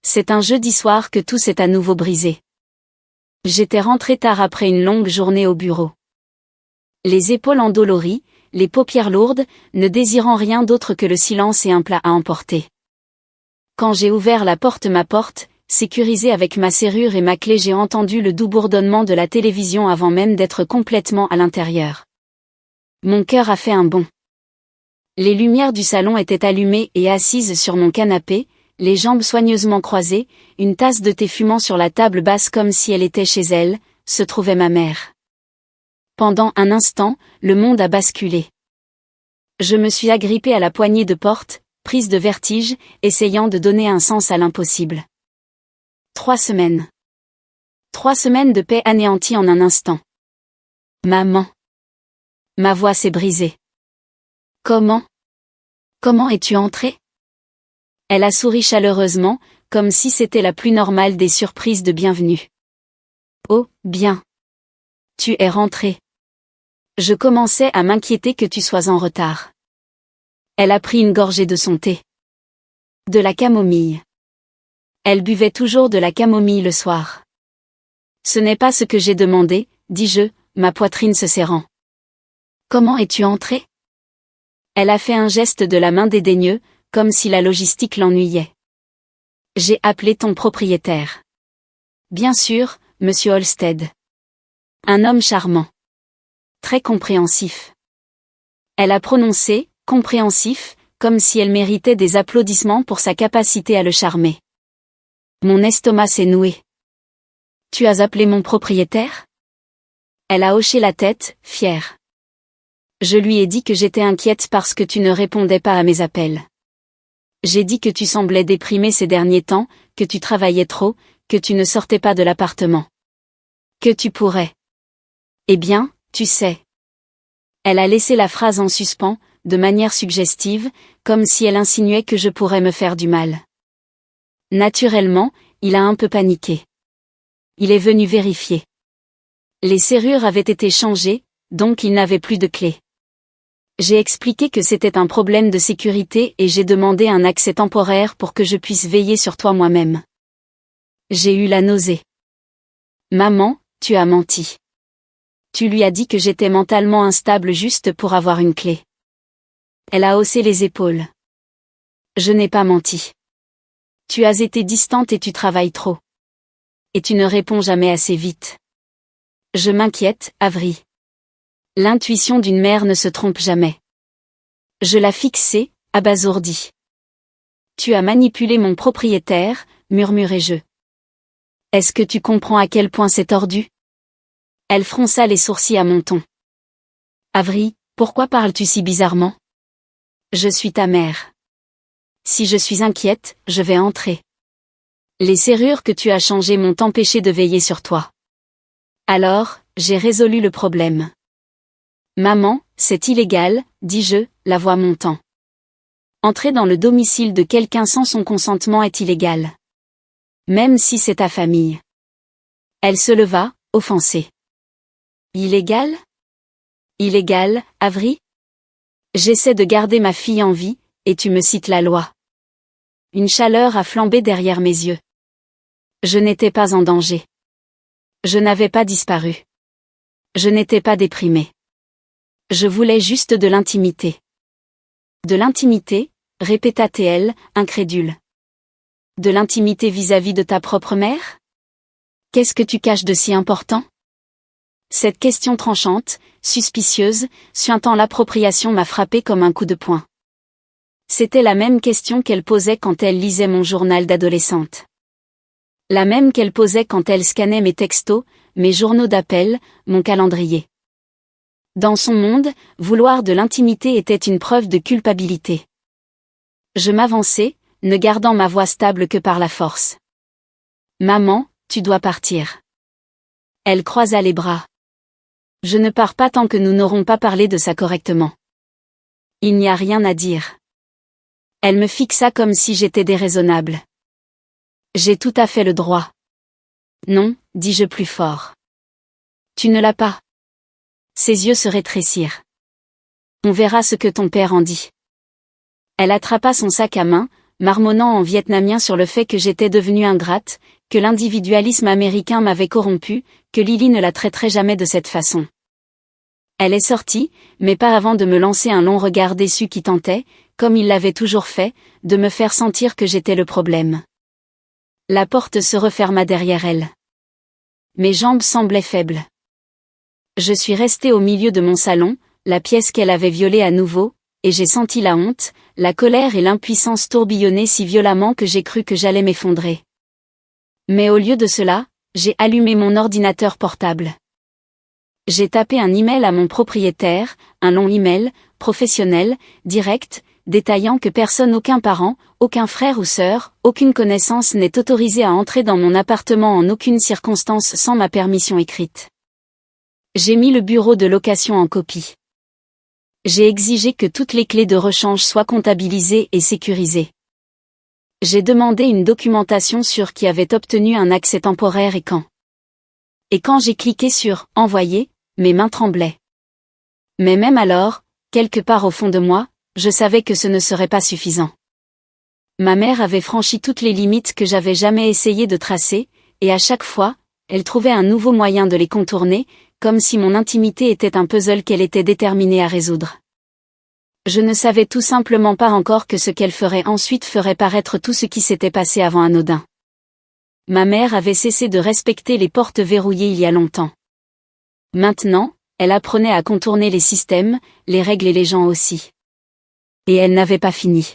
C'est un jeudi soir que tout s'est à nouveau brisé. J'étais rentré tard après une longue journée au bureau. Les épaules endolories, les paupières lourdes, ne désirant rien d'autre que le silence et un plat à emporter. Quand j'ai ouvert la porte, sécurisé avec ma serrure et ma clé, j'ai entendu le doux bourdonnement de la télévision avant même d'être complètement à l'intérieur. Mon cœur a fait un bond. Les lumières du salon étaient allumées et assise sur mon canapé, les jambes soigneusement croisées, une tasse de thé fumant sur la table basse comme si elle était chez elle, se trouvait ma mère. Pendant un instant, le monde a basculé. Je me suis agrippée à la poignée de porte, prise de vertige, essayant de donner un sens à l'impossible. 3 semaines. 3 semaines de paix anéanties en un instant. Maman. Ma voix s'est brisée. Comment es-tu entrée? Elle a souri chaleureusement, comme si c'était la plus normale des surprises de bienvenue. Oh, bien. Tu es rentrée. Je commençais à m'inquiéter que tu sois en retard. Elle a pris une gorgée de son thé. De la camomille. Elle buvait toujours de la camomille le soir. Ce n'est pas ce que j'ai demandé, dis-je, ma poitrine se serrant. Comment es-tu entrée? Elle a fait un geste de la main dédaigneux, comme si la logistique l'ennuyait. J'ai appelé ton propriétaire. Bien sûr, monsieur Holsted. Un homme charmant. Très compréhensif. Elle a prononcé, compréhensif, comme si elle méritait des applaudissements pour sa capacité à le charmer. Mon estomac s'est noué. Tu as appelé mon propriétaire? Elle a hoché la tête, fière. Je lui ai dit que j'étais inquiète parce que tu ne répondais pas à mes appels. J'ai dit que tu semblais déprimée ces derniers temps, que tu travaillais trop, que tu ne sortais pas de l'appartement. Que tu pourrais. Eh bien, tu sais. Elle a laissé la phrase en suspens, de manière suggestive, comme si elle insinuait que je pourrais me faire du mal. Naturellement, il a un peu paniqué. Il est venu vérifier. Les serrures avaient été changées, donc il n'avait plus de clé. J'ai expliqué que c'était un problème de sécurité et j'ai demandé un accès temporaire pour que je puisse veiller sur toi moi-même. J'ai eu la nausée. Maman, tu as menti. Tu lui as dit que j'étais mentalement instable juste pour avoir une clé. Elle a haussé les épaules. Je n'ai pas menti. Tu as été distante et tu travailles trop. Et tu ne réponds jamais assez vite. Je m'inquiète, Avery. L'intuition d'une mère ne se trompe jamais. Je l'ai fixée, abasourdie. Tu as manipulé mon propriétaire, murmurai-je. Est-ce que tu comprends à quel point c'est tordu? Elle fronça les sourcils à mon ton. Avery, pourquoi parles-tu si bizarrement? Je suis ta mère. Si je suis inquiète, je vais entrer. Les serrures que tu as changées m'ont empêché de veiller sur toi. Alors, j'ai résolu le problème. Maman, c'est illégal, dis-je, la voix montant. Entrer dans le domicile de quelqu'un sans son consentement est illégal. Même si c'est ta famille. Elle se leva, offensée. Illégal? Illégal, Avery? J'essaie de garder ma fille en vie, et tu me cites la loi. Une chaleur a flambé derrière mes yeux. Je n'étais pas en danger. Je n'avais pas disparu. Je n'étais pas déprimée. Je voulais juste de l'intimité. De l'intimité, répéta-t-elle, incrédule. De l'intimité vis-à-vis de ta propre mère? Qu'est-ce que tu caches de si important? Cette question tranchante, suspicieuse, suintant l'appropriation m'a frappé comme un coup de poing. C'était la même question qu'elle posait quand elle lisait mon journal d'adolescente. La même qu'elle posait quand elle scannait mes textos, mes journaux d'appel, mon calendrier. Dans son monde, vouloir de l'intimité était une preuve de culpabilité. Je m'avançai, ne gardant ma voix stable que par la force. Maman, tu dois partir. Elle croisa les bras. Je ne pars pas tant que nous n'aurons pas parlé de ça correctement. Il n'y a rien à dire. Elle me fixa comme si j'étais déraisonnable. J'ai tout à fait le droit. Non, dis-je plus fort. Tu ne l'as pas. Ses yeux se rétrécirent. On verra ce que ton père en dit. Elle attrapa son sac à main, marmonnant en vietnamien sur le fait que j'étais devenue ingrate, que l'individualisme américain m'avait corrompue, que Lily ne la traiterait jamais de cette façon. Elle est sortie, mais pas avant de me lancer un long regard déçu qui tentait, comme il l'avait toujours fait, de me faire sentir que j'étais le problème. La porte se referma derrière elle. Mes jambes semblaient faibles. Je suis restée au milieu de mon salon, la pièce qu'elle avait violée à nouveau, et j'ai senti la honte, la colère et l'impuissance tourbillonner si violemment que j'ai cru que j'allais m'effondrer. Mais au lieu de cela, j'ai allumé mon ordinateur portable. J'ai tapé un email à mon propriétaire, un long email, professionnel, direct, détaillant que personne, aucun parent, aucun frère ou sœur, aucune connaissance n'est autorisé à entrer dans mon appartement en aucune circonstance sans ma permission écrite. J'ai mis le bureau de location en copie. J'ai exigé que toutes les clés de rechange soient comptabilisées et sécurisées. J'ai demandé une documentation sur qui avait obtenu un accès temporaire et quand. Et quand j'ai cliqué sur « Envoyer », mes mains tremblaient. Mais même alors, quelque part au fond de moi, je savais que ce ne serait pas suffisant. Ma mère avait franchi toutes les limites que j'avais jamais essayé de tracer, et à chaque fois, elle trouvait un nouveau moyen de les contourner, comme si mon intimité était un puzzle qu'elle était déterminée à résoudre. Je ne savais tout simplement pas encore que ce qu'elle ferait ensuite ferait paraître tout ce qui s'était passé avant anodin. Ma mère avait cessé de respecter les portes verrouillées il y a longtemps. Maintenant, elle apprenait à contourner les systèmes, les règles et les gens aussi. Et elle n'avait pas fini.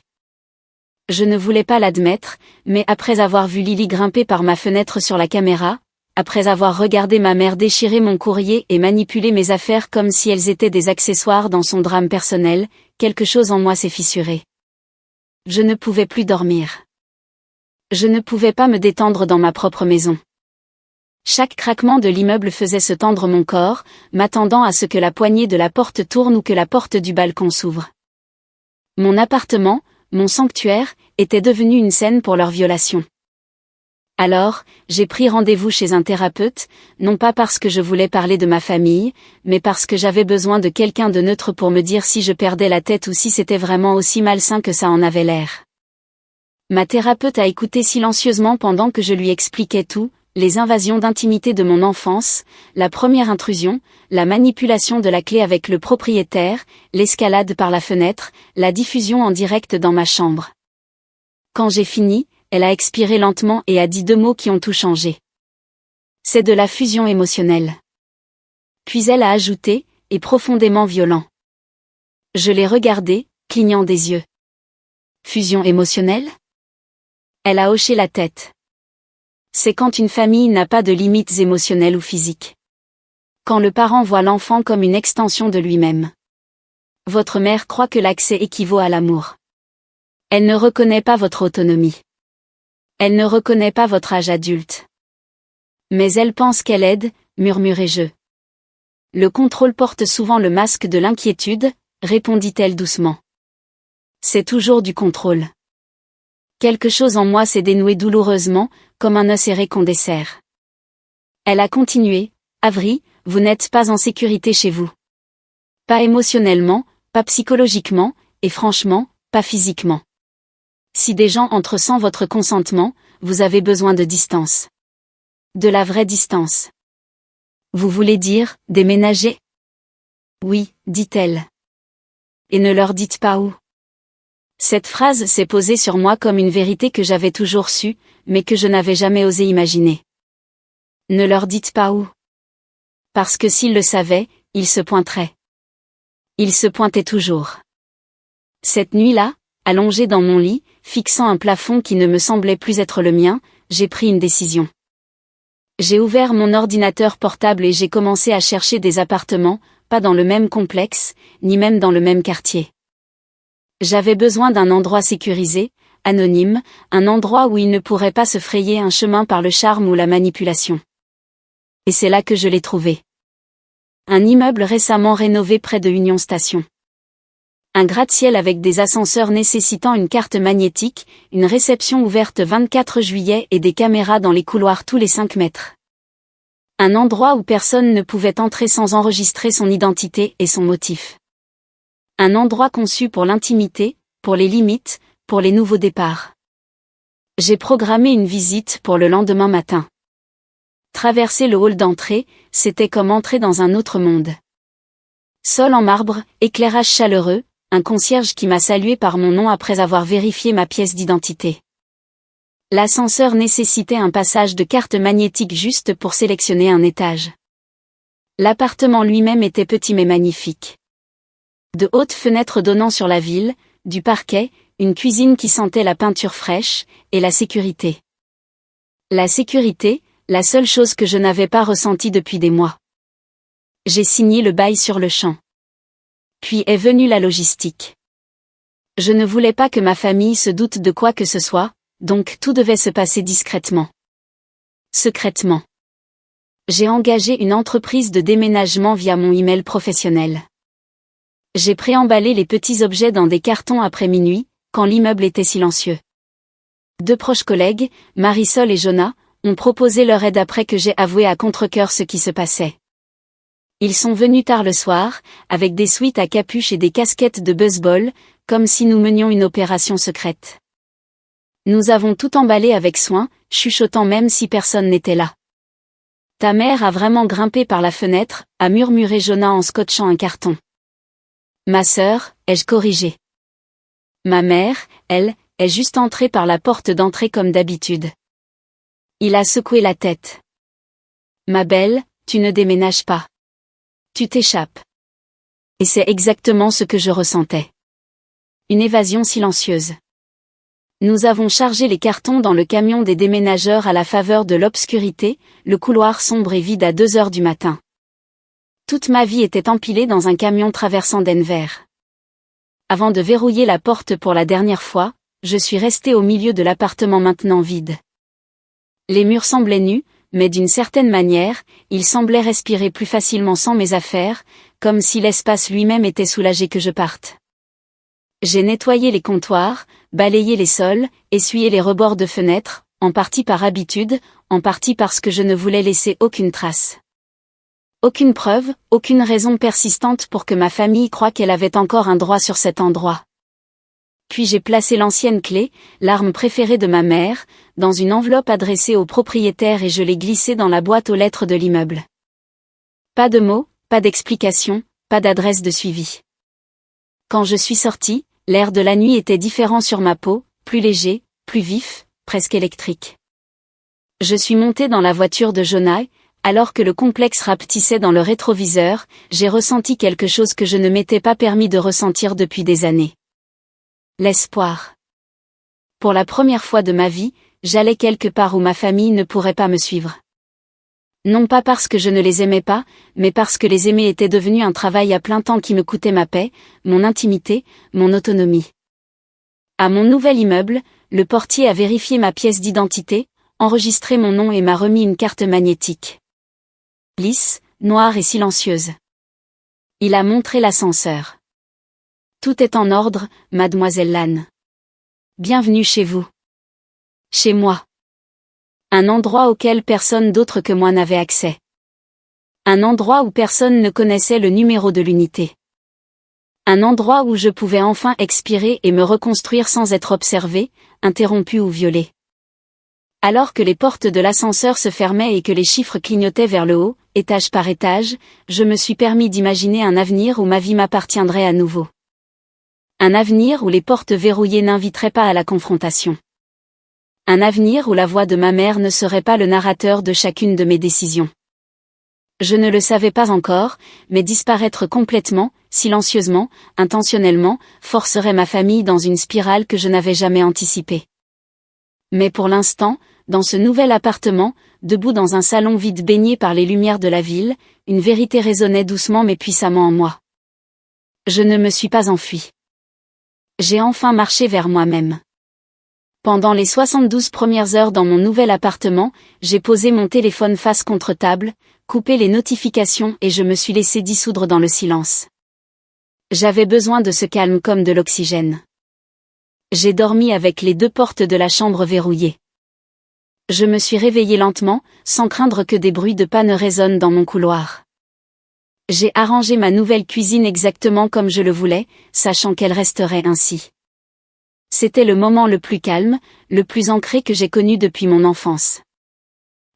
Je ne voulais pas l'admettre, mais après avoir vu Lily grimper par ma fenêtre sur la caméra, après avoir regardé ma mère déchirer mon courrier et manipuler mes affaires comme si elles étaient des accessoires dans son drame personnel, quelque chose en moi s'est fissuré. Je ne pouvais plus dormir. Je ne pouvais pas me détendre dans ma propre maison. Chaque craquement de l'immeuble faisait se tendre mon corps, m'attendant à ce que la poignée de la porte tourne ou que la porte du balcon s'ouvre. Mon appartement, mon sanctuaire, était devenu une scène pour leur violation. Alors, j'ai pris rendez-vous chez un thérapeute, non pas parce que je voulais parler de ma famille, mais parce que j'avais besoin de quelqu'un de neutre pour me dire si je perdais la tête ou si c'était vraiment aussi malsain que ça en avait l'air. Ma thérapeute a écouté silencieusement pendant que je lui expliquais tout, les invasions d'intimité de mon enfance, la première intrusion, la manipulation de la clé avec le propriétaire, l'escalade par la fenêtre, la diffusion en direct dans ma chambre. Quand j'ai fini, elle a expiré lentement et a dit 2 mots qui ont tout changé. C'est de la fusion émotionnelle. Puis elle a ajouté, et profondément violent. Je l'ai regardée, clignant des yeux. Fusion émotionnelle ? Elle a hoché la tête. C'est quand une famille n'a pas de limites émotionnelles ou physiques. Quand le parent voit l'enfant comme une extension de lui-même. Votre mère croit que l'accès équivaut à l'amour. Elle ne reconnaît pas votre autonomie. Elle ne reconnaît pas votre âge adulte. Mais elle pense qu'elle aide, murmurai-je. Le contrôle porte souvent le masque de l'inquiétude, répondit-elle doucement. C'est toujours du contrôle. Quelque chose en moi s'est dénoué douloureusement, comme un os serré qu'on desserre. Elle a continué, Avery, vous n'êtes pas en sécurité chez vous. Pas émotionnellement, pas psychologiquement, et franchement, pas physiquement. Si des gens entrent sans votre consentement, vous avez besoin de distance. De la vraie distance. Vous voulez dire, déménager ? Oui, dit-elle. Et ne leur dites pas où. Cette phrase s'est posée sur moi comme une vérité que j'avais toujours su, mais que je n'avais jamais osé imaginer. Ne leur dites pas où. Parce que s'ils le savaient, ils se pointeraient. Ils se pointaient toujours. Cette nuit-là, allongée dans mon lit, fixant un plafond qui ne me semblait plus être le mien, j'ai pris une décision. J'ai ouvert mon ordinateur portable et j'ai commencé à chercher des appartements, pas dans le même complexe, ni même dans le même quartier. J'avais besoin d'un endroit sécurisé, anonyme, un endroit où il ne pourrait pas se frayer un chemin par le charme ou la manipulation. Et c'est là que je l'ai trouvé. Un immeuble récemment rénové près de Union Station. Un gratte-ciel avec des ascenseurs nécessitant une carte magnétique, une réception ouverte 24 juillet et des caméras dans les couloirs tous les 5 mètres. Un endroit où personne ne pouvait entrer sans enregistrer son identité et son motif. Un endroit conçu pour l'intimité, pour les limites, pour les nouveaux départs. J'ai programmé une visite pour le lendemain matin. Traverser le hall d'entrée, c'était comme entrer dans un autre monde. Sol en marbre, éclairage chaleureux, un concierge qui m'a salué par mon nom après avoir vérifié ma pièce d'identité. L'ascenseur nécessitait un passage de carte magnétique juste pour sélectionner un étage. L'appartement lui-même était petit mais magnifique. De hautes fenêtres donnant sur la ville, du parquet, une cuisine qui sentait la peinture fraîche, et la sécurité. La sécurité, la seule chose que je n'avais pas ressentie depuis des mois. J'ai signé le bail sur le champ. Puis est venue la logistique. Je ne voulais pas que ma famille se doute de quoi que ce soit, donc tout devait se passer discrètement. Secrètement. J'ai engagé une entreprise de déménagement via mon email professionnel. J'ai préemballé les petits objets dans des cartons après minuit, quand l'immeuble était silencieux. 2 proches collègues, Marisol et Jonah, ont proposé leur aide après que j'ai avoué à contre-cœur ce qui se passait. Ils sont venus tard le soir, avec des sweats à capuche et des casquettes de baseball, comme si nous menions une opération secrète. Nous avons tout emballé avec soin, chuchotant même si personne n'était là. Ta mère a vraiment grimpé par la fenêtre, a murmuré Jonah en scotchant un carton. Ma sœur, ai-je corrigé. Ma mère, elle, est juste entrée par la porte d'entrée comme d'habitude. Il a secoué la tête. Ma belle, tu ne déménages pas. Tu t'échappes. Et c'est exactement ce que je ressentais. Une évasion silencieuse. Nous avons chargé les cartons dans le camion des déménageurs à la faveur de l'obscurité, le couloir sombre et vide à 2 heures du matin. Toute ma vie était empilée dans un camion traversant Denver. Avant de verrouiller la porte pour la dernière fois, je suis restée au milieu de l'appartement maintenant vide. Les murs semblaient nus, mais d'une certaine manière, ils semblaient respirer plus facilement sans mes affaires, comme si l'espace lui-même était soulagé que je parte. J'ai nettoyé les comptoirs, balayé les sols, essuyé les rebords de fenêtres, en partie par habitude, en partie parce que je ne voulais laisser aucune trace. Aucune preuve, aucune raison persistante pour que ma famille croie qu'elle avait encore un droit sur cet endroit. Puis j'ai placé l'ancienne clé, l'arme préférée de ma mère, dans une enveloppe adressée au propriétaire et je l'ai glissée dans la boîte aux lettres de l'immeuble. Pas de mots, pas d'explication, pas d'adresse de suivi. Quand je suis sortie, l'air de la nuit était différent sur ma peau, plus léger, plus vif, presque électrique. Je suis montée dans la voiture de Jonah, alors que le complexe rapetissait dans le rétroviseur, j'ai ressenti quelque chose que je ne m'étais pas permis de ressentir depuis des années. L'espoir. Pour la première fois de ma vie, j'allais quelque part où ma famille ne pourrait pas me suivre. Non pas parce que je ne les aimais pas, mais parce que les aimer était devenu un travail à plein temps qui me coûtait ma paix, mon intimité, mon autonomie. À mon nouvel immeuble, le portier a vérifié ma pièce d'identité, enregistré mon nom et m'a remis une carte magnétique. Lisse, noire et silencieuse. Il a montré l'ascenseur. Tout est en ordre, mademoiselle Lan. Bienvenue chez vous. Chez moi. Un endroit auquel personne d'autre que moi n'avait accès. Un endroit où personne ne connaissait le numéro de l'unité. Un endroit où je pouvais enfin expirer et me reconstruire sans être observé, interrompu ou violé. Alors que les portes de l'ascenseur se fermaient et que les chiffres clignotaient vers le haut, étage par étage, je me suis permis d'imaginer un avenir où ma vie m'appartiendrait à nouveau. Un avenir où les portes verrouillées n'inviteraient pas à la confrontation. Un avenir où la voix de ma mère ne serait pas le narrateur de chacune de mes décisions. Je ne le savais pas encore, mais disparaître complètement, silencieusement, intentionnellement, forcerait ma famille dans une spirale que je n'avais jamais anticipée. Mais pour l'instant, dans ce nouvel appartement, debout dans un salon vide baigné par les lumières de la ville, une vérité résonnait doucement mais puissamment en moi. Je ne me suis pas enfuie. J'ai enfin marché vers moi-même. Pendant les 72 premières heures dans mon nouvel appartement, j'ai posé mon téléphone face contre table, coupé les notifications et je me suis laissé dissoudre dans le silence. J'avais besoin de ce calme comme de l'oxygène. J'ai dormi avec les 2 portes de la chambre verrouillées. Je me suis réveillée lentement, sans craindre que des bruits de pas ne résonnent dans mon couloir. J'ai arrangé ma nouvelle cuisine exactement comme je le voulais, sachant qu'elle resterait ainsi. C'était le moment le plus calme, le plus ancré que j'ai connu depuis mon enfance.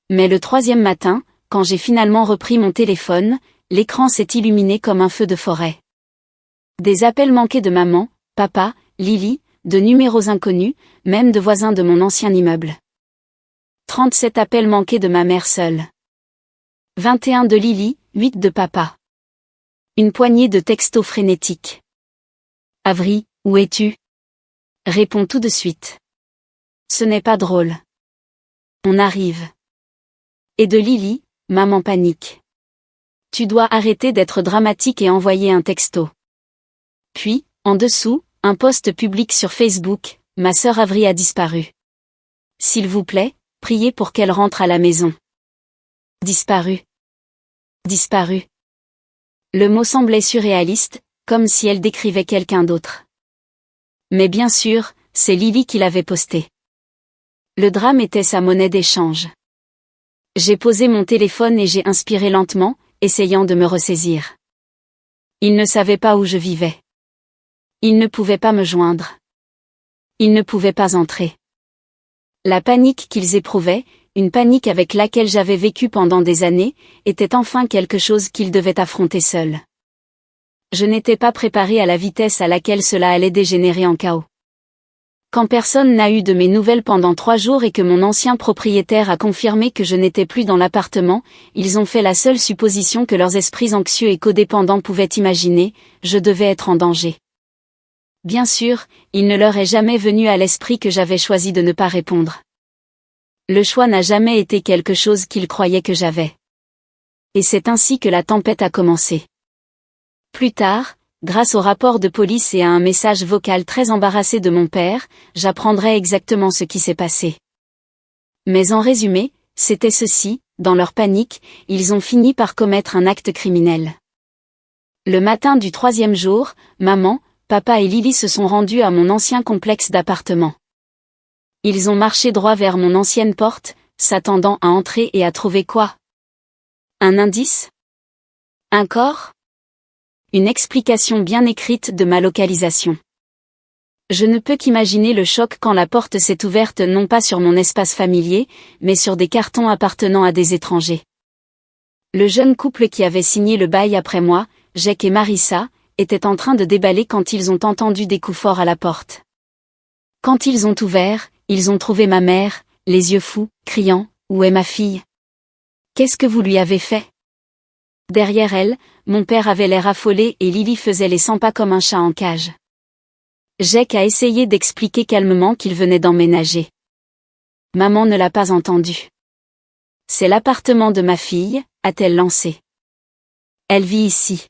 Mais le 3e matin, quand j'ai finalement repris mon téléphone, l'écran s'est illuminé comme un feu de forêt. Des appels manqués de maman, papa, Lily, de numéros inconnus, même de voisins de mon ancien immeuble. 37 appels manqués de ma mère seule. 21 de Lily, 8 de papa. Une poignée de textos frénétiques. Avery, où es-tu? Réponds tout de suite. Ce n'est pas drôle. On arrive. Et de Lily, maman panique. Tu dois arrêter d'être dramatique et envoyer un texto. Puis, en dessous, un post public sur Facebook, ma sœur Avery a disparu. S'il vous plaît, priez pour qu'elle rentre à la maison. Disparu. Disparu. Le mot semblait surréaliste, comme si elle décrivait quelqu'un d'autre. Mais bien sûr, c'est Lily qui l'avait posté. Le drame était sa monnaie d'échange. J'ai posé mon téléphone et j'ai inspiré lentement, essayant de me ressaisir. Il ne savait pas où je vivais. Il ne pouvait pas me joindre. Il ne pouvait pas entrer. La panique qu'ils éprouvaient, une panique avec laquelle j'avais vécu pendant des années, était enfin quelque chose qu'ils devaient affronter seuls. Je n'étais pas préparé à la vitesse à laquelle cela allait dégénérer en chaos. Quand personne n'a eu de mes nouvelles pendant 3 jours et que mon ancien propriétaire a confirmé que je n'étais plus dans l'appartement, ils ont fait la seule supposition que leurs esprits anxieux et codépendants pouvaient imaginer, je devais être en danger. Bien sûr, il ne leur est jamais venu à l'esprit que j'avais choisi de ne pas répondre. Le choix n'a jamais été quelque chose qu'ils croyaient que j'avais. Et c'est ainsi que la tempête a commencé. Plus tard, grâce au rapport de police et à un message vocal très embarrassé de mon père, j'apprendrai exactement ce qui s'est passé. Mais en résumé, c'était ceci, dans leur panique, ils ont fini par commettre un acte criminel. Le matin du 3e jour, maman, papa et Lily se sont rendus à mon ancien complexe d'appartements. Ils ont marché droit vers mon ancienne porte, s'attendant à entrer et à trouver quoi? Un indice? Un corps? Une explication bien écrite de ma localisation. Je ne peux qu'imaginer le choc quand la porte s'est ouverte non pas sur mon espace familier, mais sur des cartons appartenant à des étrangers. Le jeune couple qui avait signé le bail après moi, Jake et Marissa, était en train de déballer quand ils ont entendu des coups forts à la porte. Quand ils ont ouvert, ils ont trouvé ma mère, les yeux fous, criant « Où est ma fille? Qu'est-ce que vous lui avez fait ?» Derrière elle, mon père avait l'air affolé et Lily faisait les 100 pas comme un chat en cage. Jake a essayé d'expliquer calmement qu'il venait d'emménager. Maman ne l'a pas entendu. C'est l'appartement de ma fille, a-t-elle lancé. Elle vit ici.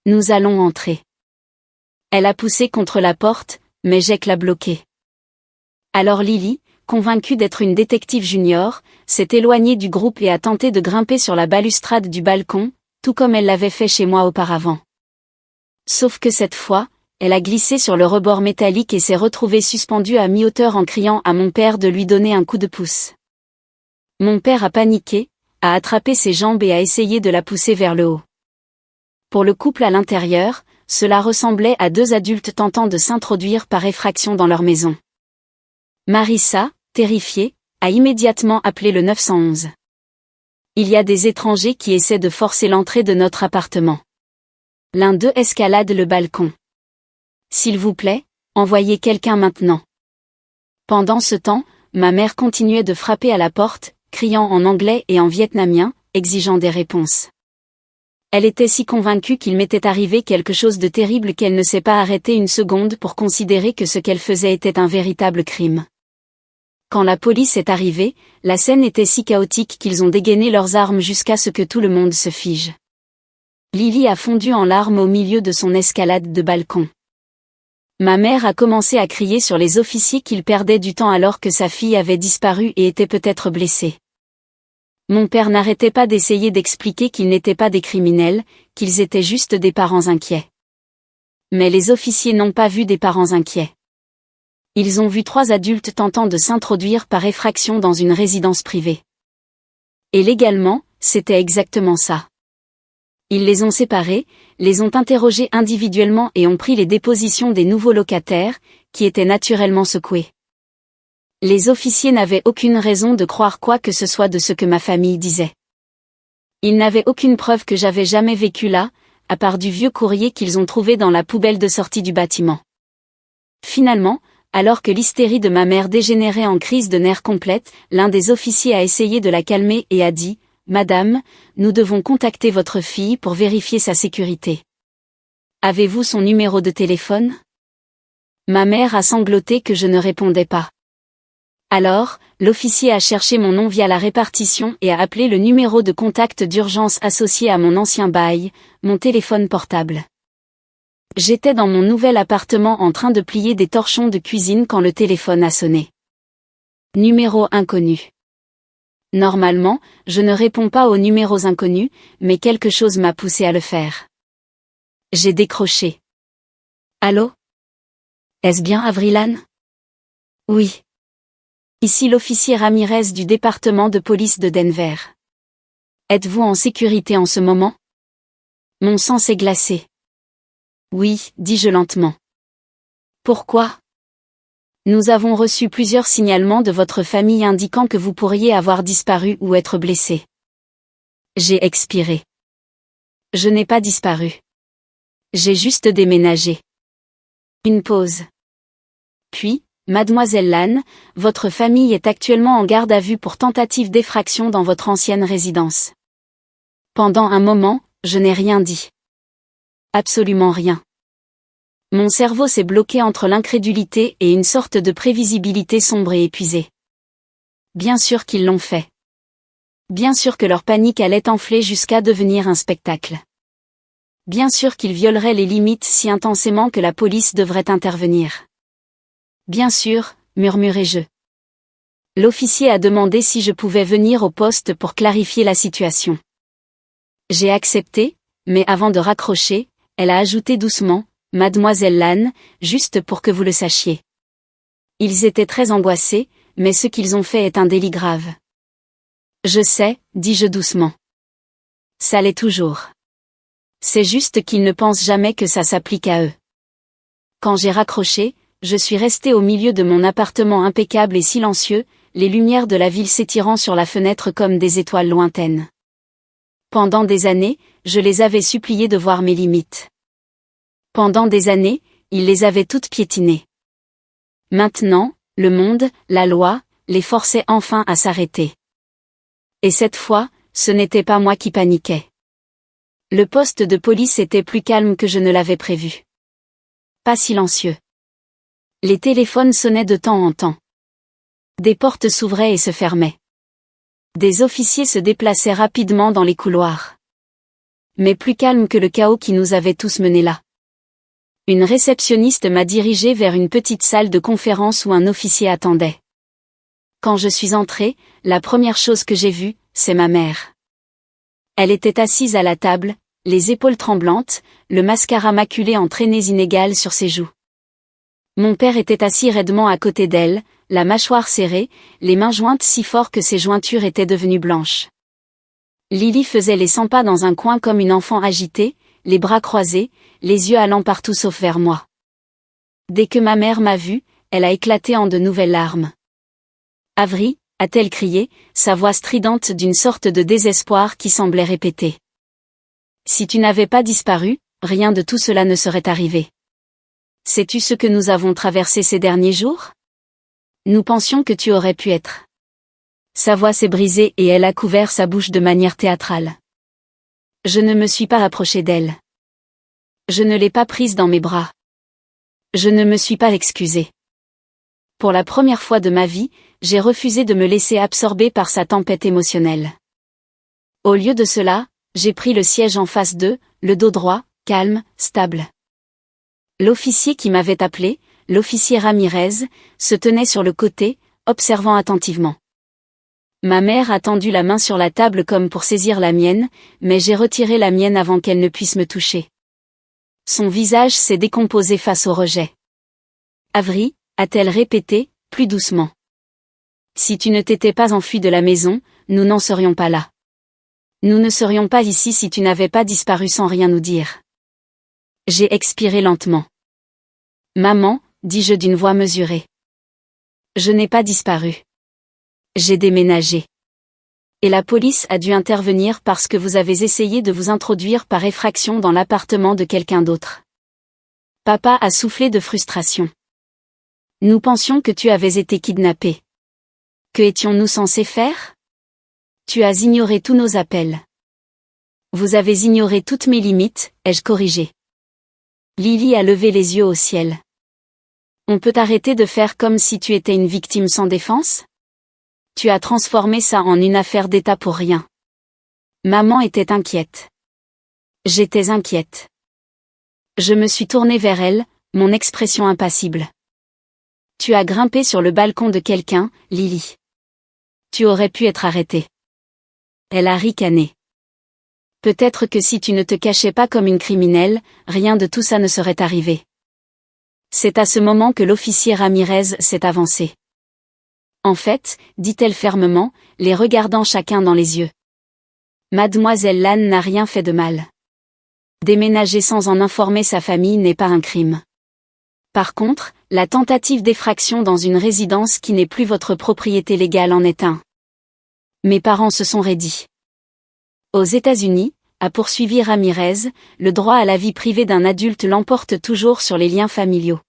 Nous allons entrer. Elle a poussé contre la porte, mais Jake l'a bloquée. Alors Lily, convaincue d'être une détective junior, s'est éloignée du groupe et a tenté de grimper sur la balustrade du balcon, tout comme elle l'avait fait chez moi auparavant. Sauf que cette fois, elle a glissé sur le rebord métallique et s'est retrouvée suspendue à mi-hauteur en criant à mon père de lui donner un coup de pouce. Mon père a paniqué, a attrapé ses jambes et a essayé de la pousser vers le haut. Pour le couple à l'intérieur, cela ressemblait à 2 adultes tentant de s'introduire par effraction dans leur maison. Marissa, terrifiée, a immédiatement appelé le 911. Il y a des étrangers qui essaient de forcer l'entrée de notre appartement. L'un d'eux escalade le balcon. S'il vous plaît, envoyez quelqu'un maintenant. Pendant ce temps, ma mère continuait de frapper à la porte, criant en anglais et en vietnamien, exigeant des réponses. Elle était si convaincue qu'il m'était arrivé quelque chose de terrible qu'elle ne s'est pas arrêtée une seconde pour considérer que ce qu'elle faisait était un véritable crime. Quand la police est arrivée, la scène était si chaotique qu'ils ont dégainé leurs armes jusqu'à ce que tout le monde se fige. Lily a fondu en larmes au milieu de son escalade de balcon. Ma mère a commencé à crier sur les officiers qu'il perdait du temps alors que sa fille avait disparu et était peut-être blessée. Mon père n'arrêtait pas d'essayer d'expliquer qu'ils n'étaient pas des criminels, qu'ils étaient juste des parents inquiets. Mais les officiers n'ont pas vu des parents inquiets. Ils ont vu 3 adultes tentant de s'introduire par effraction dans une résidence privée. Et légalement, c'était exactement ça. Ils les ont séparés, les ont interrogés individuellement et ont pris les dépositions des nouveaux locataires, qui étaient naturellement secoués. Les officiers n'avaient aucune raison de croire quoi que ce soit de ce que ma famille disait. Ils n'avaient aucune preuve que j'avais jamais vécu là, à part du vieux courrier qu'ils ont trouvé dans la poubelle de sortie du bâtiment. Finalement, alors que l'hystérie de ma mère dégénérait en crise de nerfs complète, l'un des officiers a essayé de la calmer et a dit « Madame, nous devons contacter votre fille pour vérifier sa sécurité. Avez-vous son numéro de téléphone ?» Ma mère a sangloté que je ne répondais pas. Alors, l'officier a cherché mon nom via la répartition et a appelé le numéro de contact d'urgence associé à mon ancien bail, mon téléphone portable. J'étais dans mon nouvel appartement en train de plier des torchons de cuisine quand le téléphone a sonné. Numéro inconnu. Normalement, je ne réponds pas aux numéros inconnus, mais quelque chose m'a poussé à le faire. J'ai décroché. Allô? Est-ce bien Avrilan? Oui. Ici l'officier Ramirez du département de police de Denver. Êtes-vous en sécurité en ce moment? Mon sang s'est glacé. Oui, dis-je lentement. Pourquoi? Nous avons reçu plusieurs signalements de votre famille indiquant que vous pourriez avoir disparu ou être blessé. J'ai expiré. Je n'ai pas disparu. J'ai juste déménagé. Une pause. Puis, Mademoiselle Lan, votre famille est actuellement en garde à vue pour tentative d'effraction dans votre ancienne résidence. Pendant un moment, je n'ai rien dit. Absolument rien. Mon cerveau s'est bloqué entre l'incrédulité et une sorte de prévisibilité sombre et épuisée. Bien sûr qu'ils l'ont fait. Bien sûr que leur panique allait enfler jusqu'à devenir un spectacle. Bien sûr qu'ils violeraient les limites si intensément que la police devrait intervenir. Bien sûr, murmurai-je. L'officier a demandé si je pouvais venir au poste pour clarifier la situation. J'ai accepté, mais avant de raccrocher, elle a ajouté doucement, « Mademoiselle Lan, juste pour que vous le sachiez. » Ils étaient très angoissés, mais ce qu'ils ont fait est un délit grave. Je sais, dis-je doucement. Ça l'est toujours. C'est juste qu'ils ne pensent jamais que ça s'applique à eux. Quand j'ai raccroché, je suis resté au milieu de mon appartement impeccable et silencieux, les lumières de la ville s'étirant sur la fenêtre comme des étoiles lointaines. Pendant des années, je les avais suppliés de voir mes limites. Pendant des années, ils les avaient toutes piétinées. Maintenant, le monde, la loi, les forçait enfin à s'arrêter. Et cette fois, ce n'était pas moi qui paniquais. Le poste de police était plus calme que je ne l'avais prévu. Pas silencieux. Les téléphones sonnaient de temps en temps. Des portes s'ouvraient et se fermaient. Des officiers se déplaçaient rapidement dans les couloirs. Mais plus calme que le chaos qui nous avait tous menés là. Une réceptionniste m'a dirigé vers une petite salle de conférence où un officier attendait. Quand je suis entrée, la première chose que j'ai vue, c'est ma mère. Elle était assise à la table, les épaules tremblantes, le mascara maculé en traînées inégales sur ses joues. Mon père était assis raidement à côté d'elle, la mâchoire serrée, les mains jointes si fort que ses jointures étaient devenues blanches. Lily faisait les 100 pas dans un coin comme une enfant agitée, les bras croisés, les yeux allant partout sauf vers moi. Dès que ma mère m'a vue, elle a éclaté en de nouvelles larmes. « Avri » a-t-elle crié, sa voix stridente d'une sorte de désespoir qui semblait répéter. « Si tu n'avais pas disparu, rien de tout cela ne serait arrivé. Sais-tu ce que nous avons traversé ces derniers jours? Nous pensions que tu aurais pu être. » Sa voix s'est brisée et elle a couvert sa bouche de manière théâtrale. Je ne me suis pas approchée d'elle. Je ne l'ai pas prise dans mes bras. Je ne me suis pas excusée. Pour la première fois de ma vie, j'ai refusé de me laisser absorber par sa tempête émotionnelle. Au lieu de cela, j'ai pris le siège en face d'eux, le dos droit, calme, stable. L'officier qui m'avait appelé, l'officier Ramirez, se tenait sur le côté, observant attentivement. Ma mère a tendu la main sur la table comme pour saisir la mienne, mais j'ai retiré la mienne avant qu'elle ne puisse me toucher. Son visage s'est décomposé face au rejet. « Avri » a-t-elle répété, plus doucement. « Si tu ne t'étais pas enfui de la maison, nous n'en serions pas là. Nous ne serions pas ici si tu n'avais pas disparu sans rien nous dire. » J'ai expiré lentement. « Maman » dis-je d'une voix mesurée. « Je n'ai pas disparu. J'ai déménagé. Et la police a dû intervenir parce que vous avez essayé de vous introduire par effraction dans l'appartement de quelqu'un d'autre. » Papa a soufflé de frustration. Nous pensions que tu avais été kidnappé. Que étions-nous censés faire? Tu as ignoré tous nos appels. Vous avez ignoré toutes mes limites, ai-je corrigé. Lily a levé les yeux au ciel. On peut arrêter de faire comme si tu étais une victime sans défense? Tu as transformé ça en une affaire d'État pour rien. Maman était inquiète. J'étais inquiète. Je me suis tournée vers elle, mon expression impassible. Tu as grimpé sur le balcon de quelqu'un, Lily. Tu aurais pu être arrêtée. Elle a ricané. Peut-être que si tu ne te cachais pas comme une criminelle, rien de tout ça ne serait arrivé. C'est à ce moment que l'officier Ramirez s'est avancé. En fait, dit-elle fermement, les regardant chacun dans les yeux. Mademoiselle Lannes n'a rien fait de mal. Déménager sans en informer sa famille n'est pas un crime. Par contre, la tentative d'effraction dans une résidence qui n'est plus votre propriété légale en est un. Mes parents se sont raidis. Aux États-Unis, a poursuivi Ramirez, le droit à la vie privée d'un adulte l'emporte toujours sur les liens familiaux.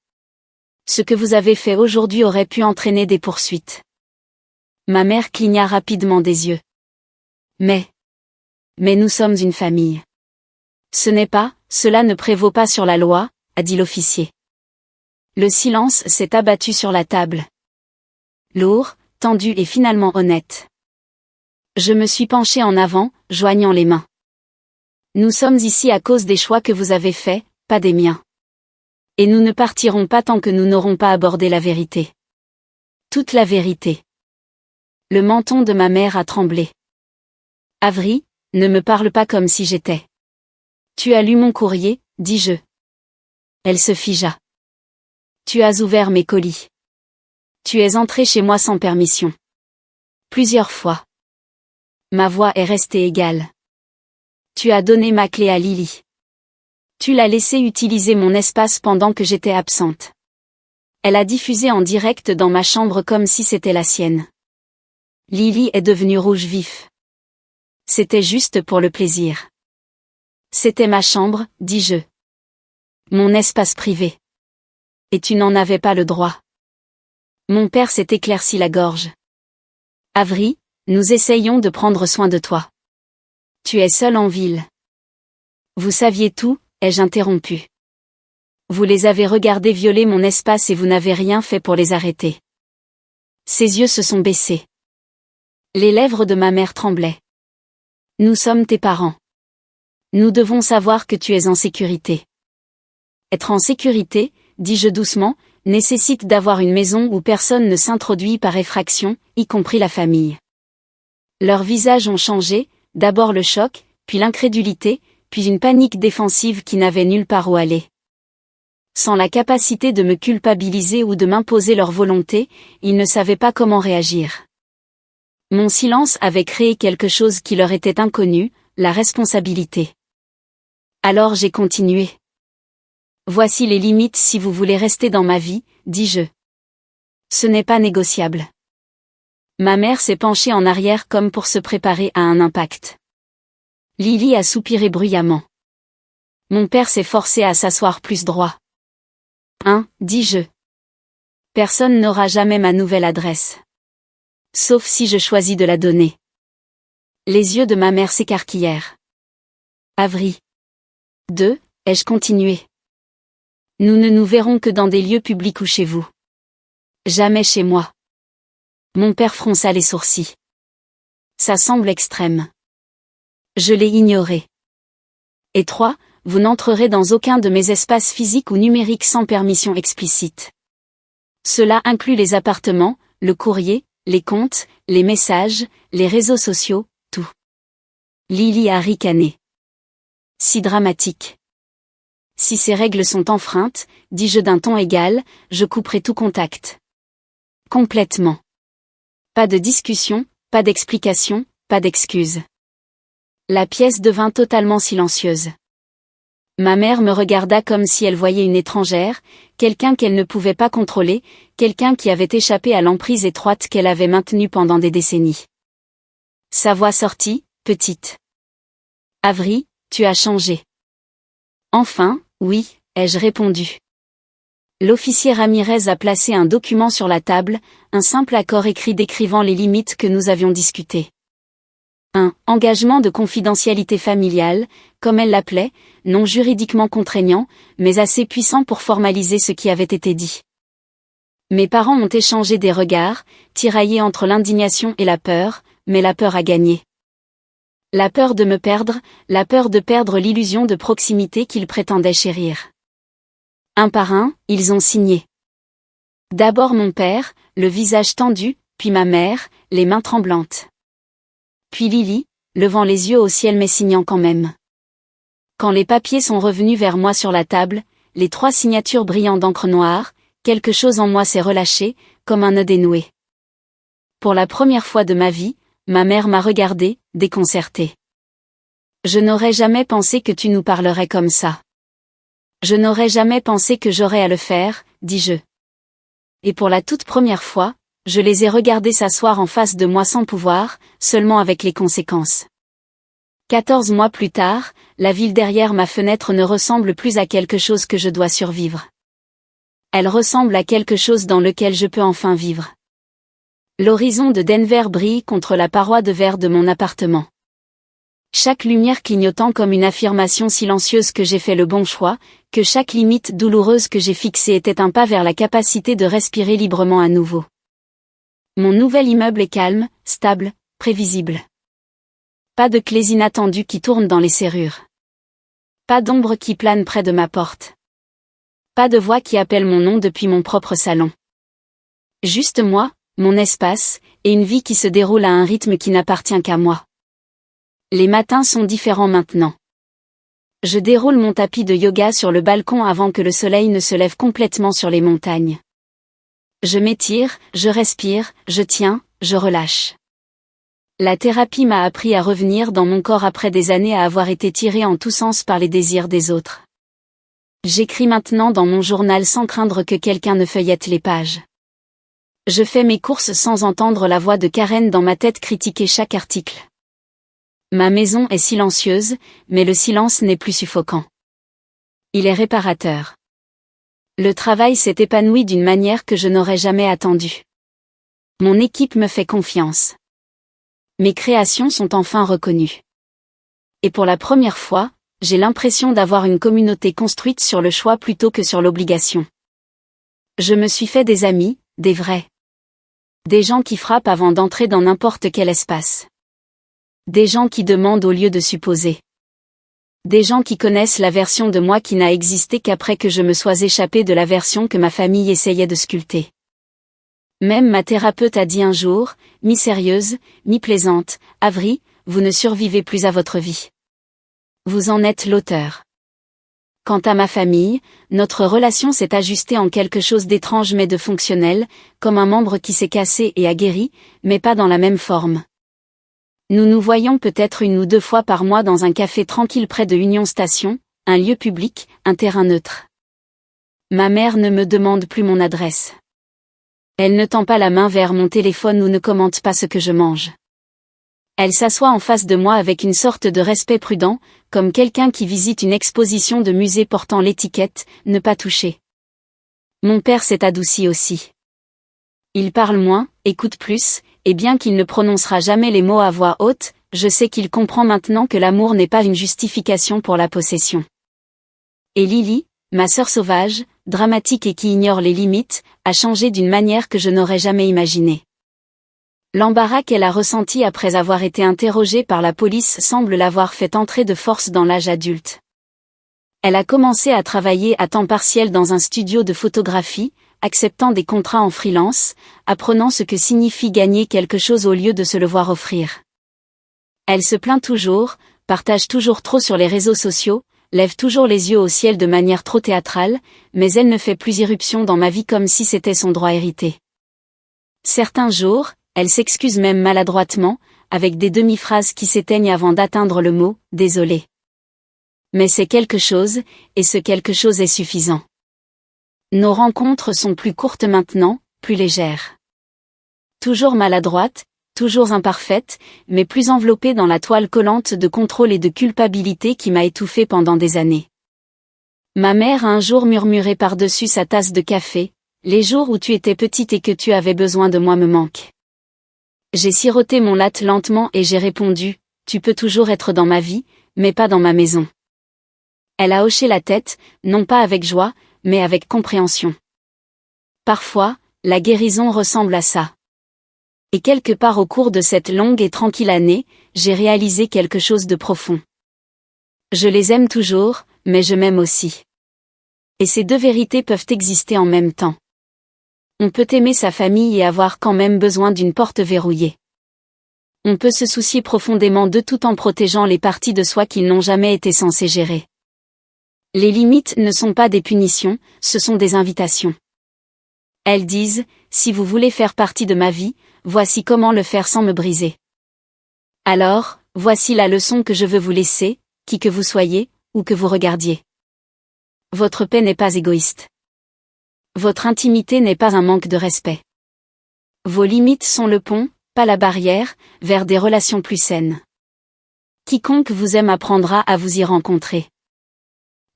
Ce que vous avez fait aujourd'hui aurait pu entraîner des poursuites. Ma mère cligna rapidement des yeux. Mais nous sommes une famille. Cela ne prévaut pas sur la loi, a dit l'officier. Le silence s'est abattu sur la table. Lourd, tendu et finalement honnête. Je me suis penché en avant, joignant les mains. Nous sommes ici à cause des choix que vous avez faits, pas des miens. Et nous ne partirons pas tant que nous n'aurons pas abordé la vérité. Toute la vérité. Le menton de ma mère a tremblé. Avery, ne me parle pas comme si j'étais. Tu as lu mon courrier, dis-je. Elle se figea. Tu as ouvert mes colis. Tu es entré chez moi sans permission. Plusieurs fois. Ma voix est restée égale. Tu as donné ma clé à Lily. Tu l'as laissé utiliser mon espace pendant que j'étais absente. Elle a diffusé en direct dans ma chambre comme si c'était la sienne. Lily est devenue rouge vif. C'était juste pour le plaisir. C'était ma chambre, dis-je. Mon espace privé. Et tu n'en avais pas le droit. Mon père s'est éclairci la gorge. Avery, nous essayons de prendre soin de toi. Tu es seul en ville. Vous saviez tout, ai-je interrompu. Vous les avez regardés violer mon espace et vous n'avez rien fait pour les arrêter. Ses yeux se sont baissés. Les lèvres de ma mère tremblaient. Nous sommes tes parents. Nous devons savoir que tu es en sécurité. Être en sécurité, dis-je doucement, nécessite d'avoir une maison où personne ne s'introduit par effraction, y compris la famille. Leurs visages ont changé, d'abord le choc, puis l'incrédulité, puis une panique défensive qui n'avait nulle part où aller. Sans la capacité de me culpabiliser ou de m'imposer leur volonté, ils ne savaient pas comment réagir. Mon silence avait créé quelque chose qui leur était inconnu, la responsabilité. Alors j'ai continué. Voici les limites si vous voulez rester dans ma vie, dis-je. Ce n'est pas négociable. Ma mère s'est penchée en arrière comme pour se préparer à un impact. Lily a soupiré bruyamment. Mon père s'est forcé à s'asseoir plus droit. Dis-je. Personne n'aura jamais ma nouvelle adresse. Sauf si je choisis de la donner. Les yeux de ma mère s'écarquillèrent. Avery. Ai-je continué. Nous ne nous verrons que dans des lieux publics ou chez vous. Jamais chez moi. Mon père fronça les sourcils. Ça semble extrême. Je l'ai ignoré. Et 3, vous n'entrerez dans aucun de mes espaces physiques ou numériques sans permission explicite. Cela inclut les appartements, le courrier, les comptes, les messages, les réseaux sociaux, tout. Lily a ricané. Si dramatique. Si ces règles sont enfreintes, dis-je d'un ton égal, je couperai tout contact. Complètement. Pas de discussion, pas d'explication, pas d'excuse. La pièce devint totalement silencieuse. Ma mère me regarda comme si elle voyait une étrangère, quelqu'un qu'elle ne pouvait pas contrôler, quelqu'un qui avait échappé à l'emprise étroite qu'elle avait maintenue pendant des décennies. Sa voix sortit, petite. Avery, tu as changé. Enfin, oui, ai-je répondu. L'officier Ramirez a placé un document sur la table, un simple accord écrit décrivant les limites que nous avions discutées. Un engagement de confidentialité familiale, comme elle l'appelait, non juridiquement contraignant, mais assez puissant pour formaliser ce qui avait été dit. Mes parents ont échangé des regards, tiraillés entre l'indignation et la peur, mais la peur a gagné. La peur de me perdre, la peur de perdre l'illusion de proximité qu'ils prétendaient chérir. Un par un, ils ont signé. D'abord mon père, le visage tendu, puis ma mère, les mains tremblantes. Puis Lily, levant les yeux au ciel mais signant quand même. Quand les papiers sont revenus vers moi sur la table, les 3 signatures brillant d'encre noire, quelque chose en moi s'est relâché, comme un nœud dénoué. Pour la première fois de ma vie, ma mère m'a regardée, déconcertée. Je n'aurais jamais pensé que tu nous parlerais comme ça. Je n'aurais jamais pensé que j'aurais à le faire, dis-je. Et pour la toute première fois, je les ai regardés s'asseoir en face de moi sans pouvoir, seulement avec les conséquences. 14 mois plus tard, la ville derrière ma fenêtre ne ressemble plus à quelque chose que je dois survivre. Elle ressemble à quelque chose dans lequel je peux enfin vivre. L'horizon de Denver brille contre la paroi de verre de mon appartement. Chaque lumière clignotant comme une affirmation silencieuse que j'ai fait le bon choix, que chaque limite douloureuse que j'ai fixée était un pas vers la capacité de respirer librement à nouveau. Mon nouvel immeuble est calme, stable, prévisible. Pas de clés inattendues qui tournent dans les serrures. Pas d'ombre qui plane près de ma porte. Pas de voix qui appelle mon nom depuis mon propre salon. Juste moi, mon espace, et une vie qui se déroule à un rythme qui n'appartient qu'à moi. Les matins sont différents maintenant. Je déroule mon tapis de yoga sur le balcon avant que le soleil ne se lève complètement sur les montagnes. Je m'étire, je respire, je tiens, je relâche. La thérapie m'a appris à revenir dans mon corps après des années à avoir été tiré en tous sens par les désirs des autres. J'écris maintenant dans mon journal sans craindre que quelqu'un ne feuillette les pages. Je fais mes courses sans entendre la voix de Karen dans ma tête critiquer chaque article. Ma maison est silencieuse, mais le silence n'est plus suffocant. Il est réparateur. Le travail s'est épanoui d'une manière que je n'aurais jamais attendue. Mon équipe me fait confiance. Mes créations sont enfin reconnues. Et pour la première fois, j'ai l'impression d'avoir une communauté construite sur le choix plutôt que sur l'obligation. Je me suis fait des amis, des vrais. Des gens qui frappent avant d'entrer dans n'importe quel espace. Des gens qui demandent au lieu de supposer. Des gens qui connaissent la version de moi qui n'a existé qu'après que je me sois échappée de la version que ma famille essayait de sculpter. Même ma thérapeute a dit un jour, mi-sérieuse, mi-plaisante, « Avery, vous ne survivez plus à votre vie. Vous en êtes l'auteur. » Quant à ma famille, notre relation s'est ajustée en quelque chose d'étrange mais de fonctionnel, comme un membre qui s'est cassé et a guéri, mais pas dans la même forme. Nous nous voyons peut-être 1 ou 2 fois par mois dans un café tranquille près de Union Station, un lieu public, un terrain neutre. Ma mère ne me demande plus mon adresse. Elle ne tend pas la main vers mon téléphone ou ne commente pas ce que je mange. Elle s'assoit en face de moi avec une sorte de respect prudent, comme quelqu'un qui visite une exposition de musée portant l'étiquette « Ne pas toucher ». Mon père s'est adouci aussi. Il parle moins, écoute plus, et bien qu'il ne prononcera jamais les mots à voix haute, je sais qu'il comprend maintenant que l'amour n'est pas une justification pour la possession. Et Lily, ma sœur sauvage, dramatique et qui ignore les limites, a changé d'une manière que je n'aurais jamais imaginée. L'embarras qu'elle a ressenti après avoir été interrogée par la police semble l'avoir fait entrer de force dans l'âge adulte. Elle a commencé à travailler à temps partiel dans un studio de photographie, acceptant des contrats en freelance, apprenant ce que signifie gagner quelque chose au lieu de se le voir offrir. Elle se plaint toujours, partage toujours trop sur les réseaux sociaux, lève toujours les yeux au ciel de manière trop théâtrale, mais elle ne fait plus irruption dans ma vie comme si c'était son droit hérité. Certains jours, elle s'excuse même maladroitement, avec des demi-phrases qui s'éteignent avant d'atteindre le mot « désolé ». Mais c'est quelque chose, et ce quelque chose est suffisant. Nos rencontres sont plus courtes maintenant, plus légères. Toujours maladroite, toujours imparfaite, mais plus enveloppée dans la toile collante de contrôle et de culpabilité qui m'a étouffée pendant des années. Ma mère a un jour murmuré par-dessus sa tasse de café, les jours où tu étais petite et que tu avais besoin de moi me manquent. J'ai siroté mon latte lentement et j'ai répondu, tu peux toujours être dans ma vie, mais pas dans ma maison. Elle a hoché la tête, non pas avec joie, mais avec compréhension. Parfois, la guérison ressemble à ça. Et quelque part au cours de cette longue et tranquille année, j'ai réalisé quelque chose de profond. Je les aime toujours, mais je m'aime aussi. Et ces deux vérités peuvent exister en même temps. On peut aimer sa famille et avoir quand même besoin d'une porte verrouillée. On peut se soucier profondément d'eux tout en protégeant les parties de soi qu'ils n'ont jamais été censés gérer. Les limites ne sont pas des punitions, ce sont des invitations. Elles disent, si vous voulez faire partie de ma vie, voici comment le faire sans me briser. Alors, voici la leçon que je veux vous laisser, qui que vous soyez, ou que vous regardiez. Votre paix n'est pas égoïste. Votre intimité n'est pas un manque de respect. Vos limites sont le pont, pas la barrière, vers des relations plus saines. Quiconque vous aime apprendra à vous y rencontrer.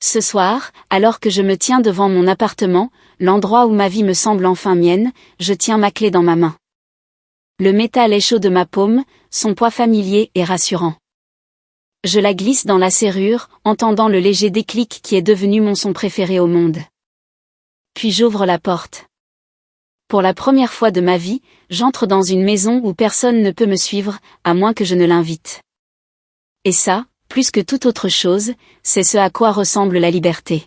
Ce soir, alors que je me tiens devant mon appartement, l'endroit où ma vie me semble enfin mienne, je tiens ma clé dans ma main. Le métal est chaud de ma paume, son poids familier et rassurant. Je la glisse dans la serrure, entendant le léger déclic qui est devenu mon son préféré au monde. Puis j'ouvre la porte. Pour la première fois de ma vie, j'entre dans une maison où personne ne peut me suivre, à moins que je ne l'invite. Et ça, plus que toute autre chose, c'est ce à quoi ressemble la liberté.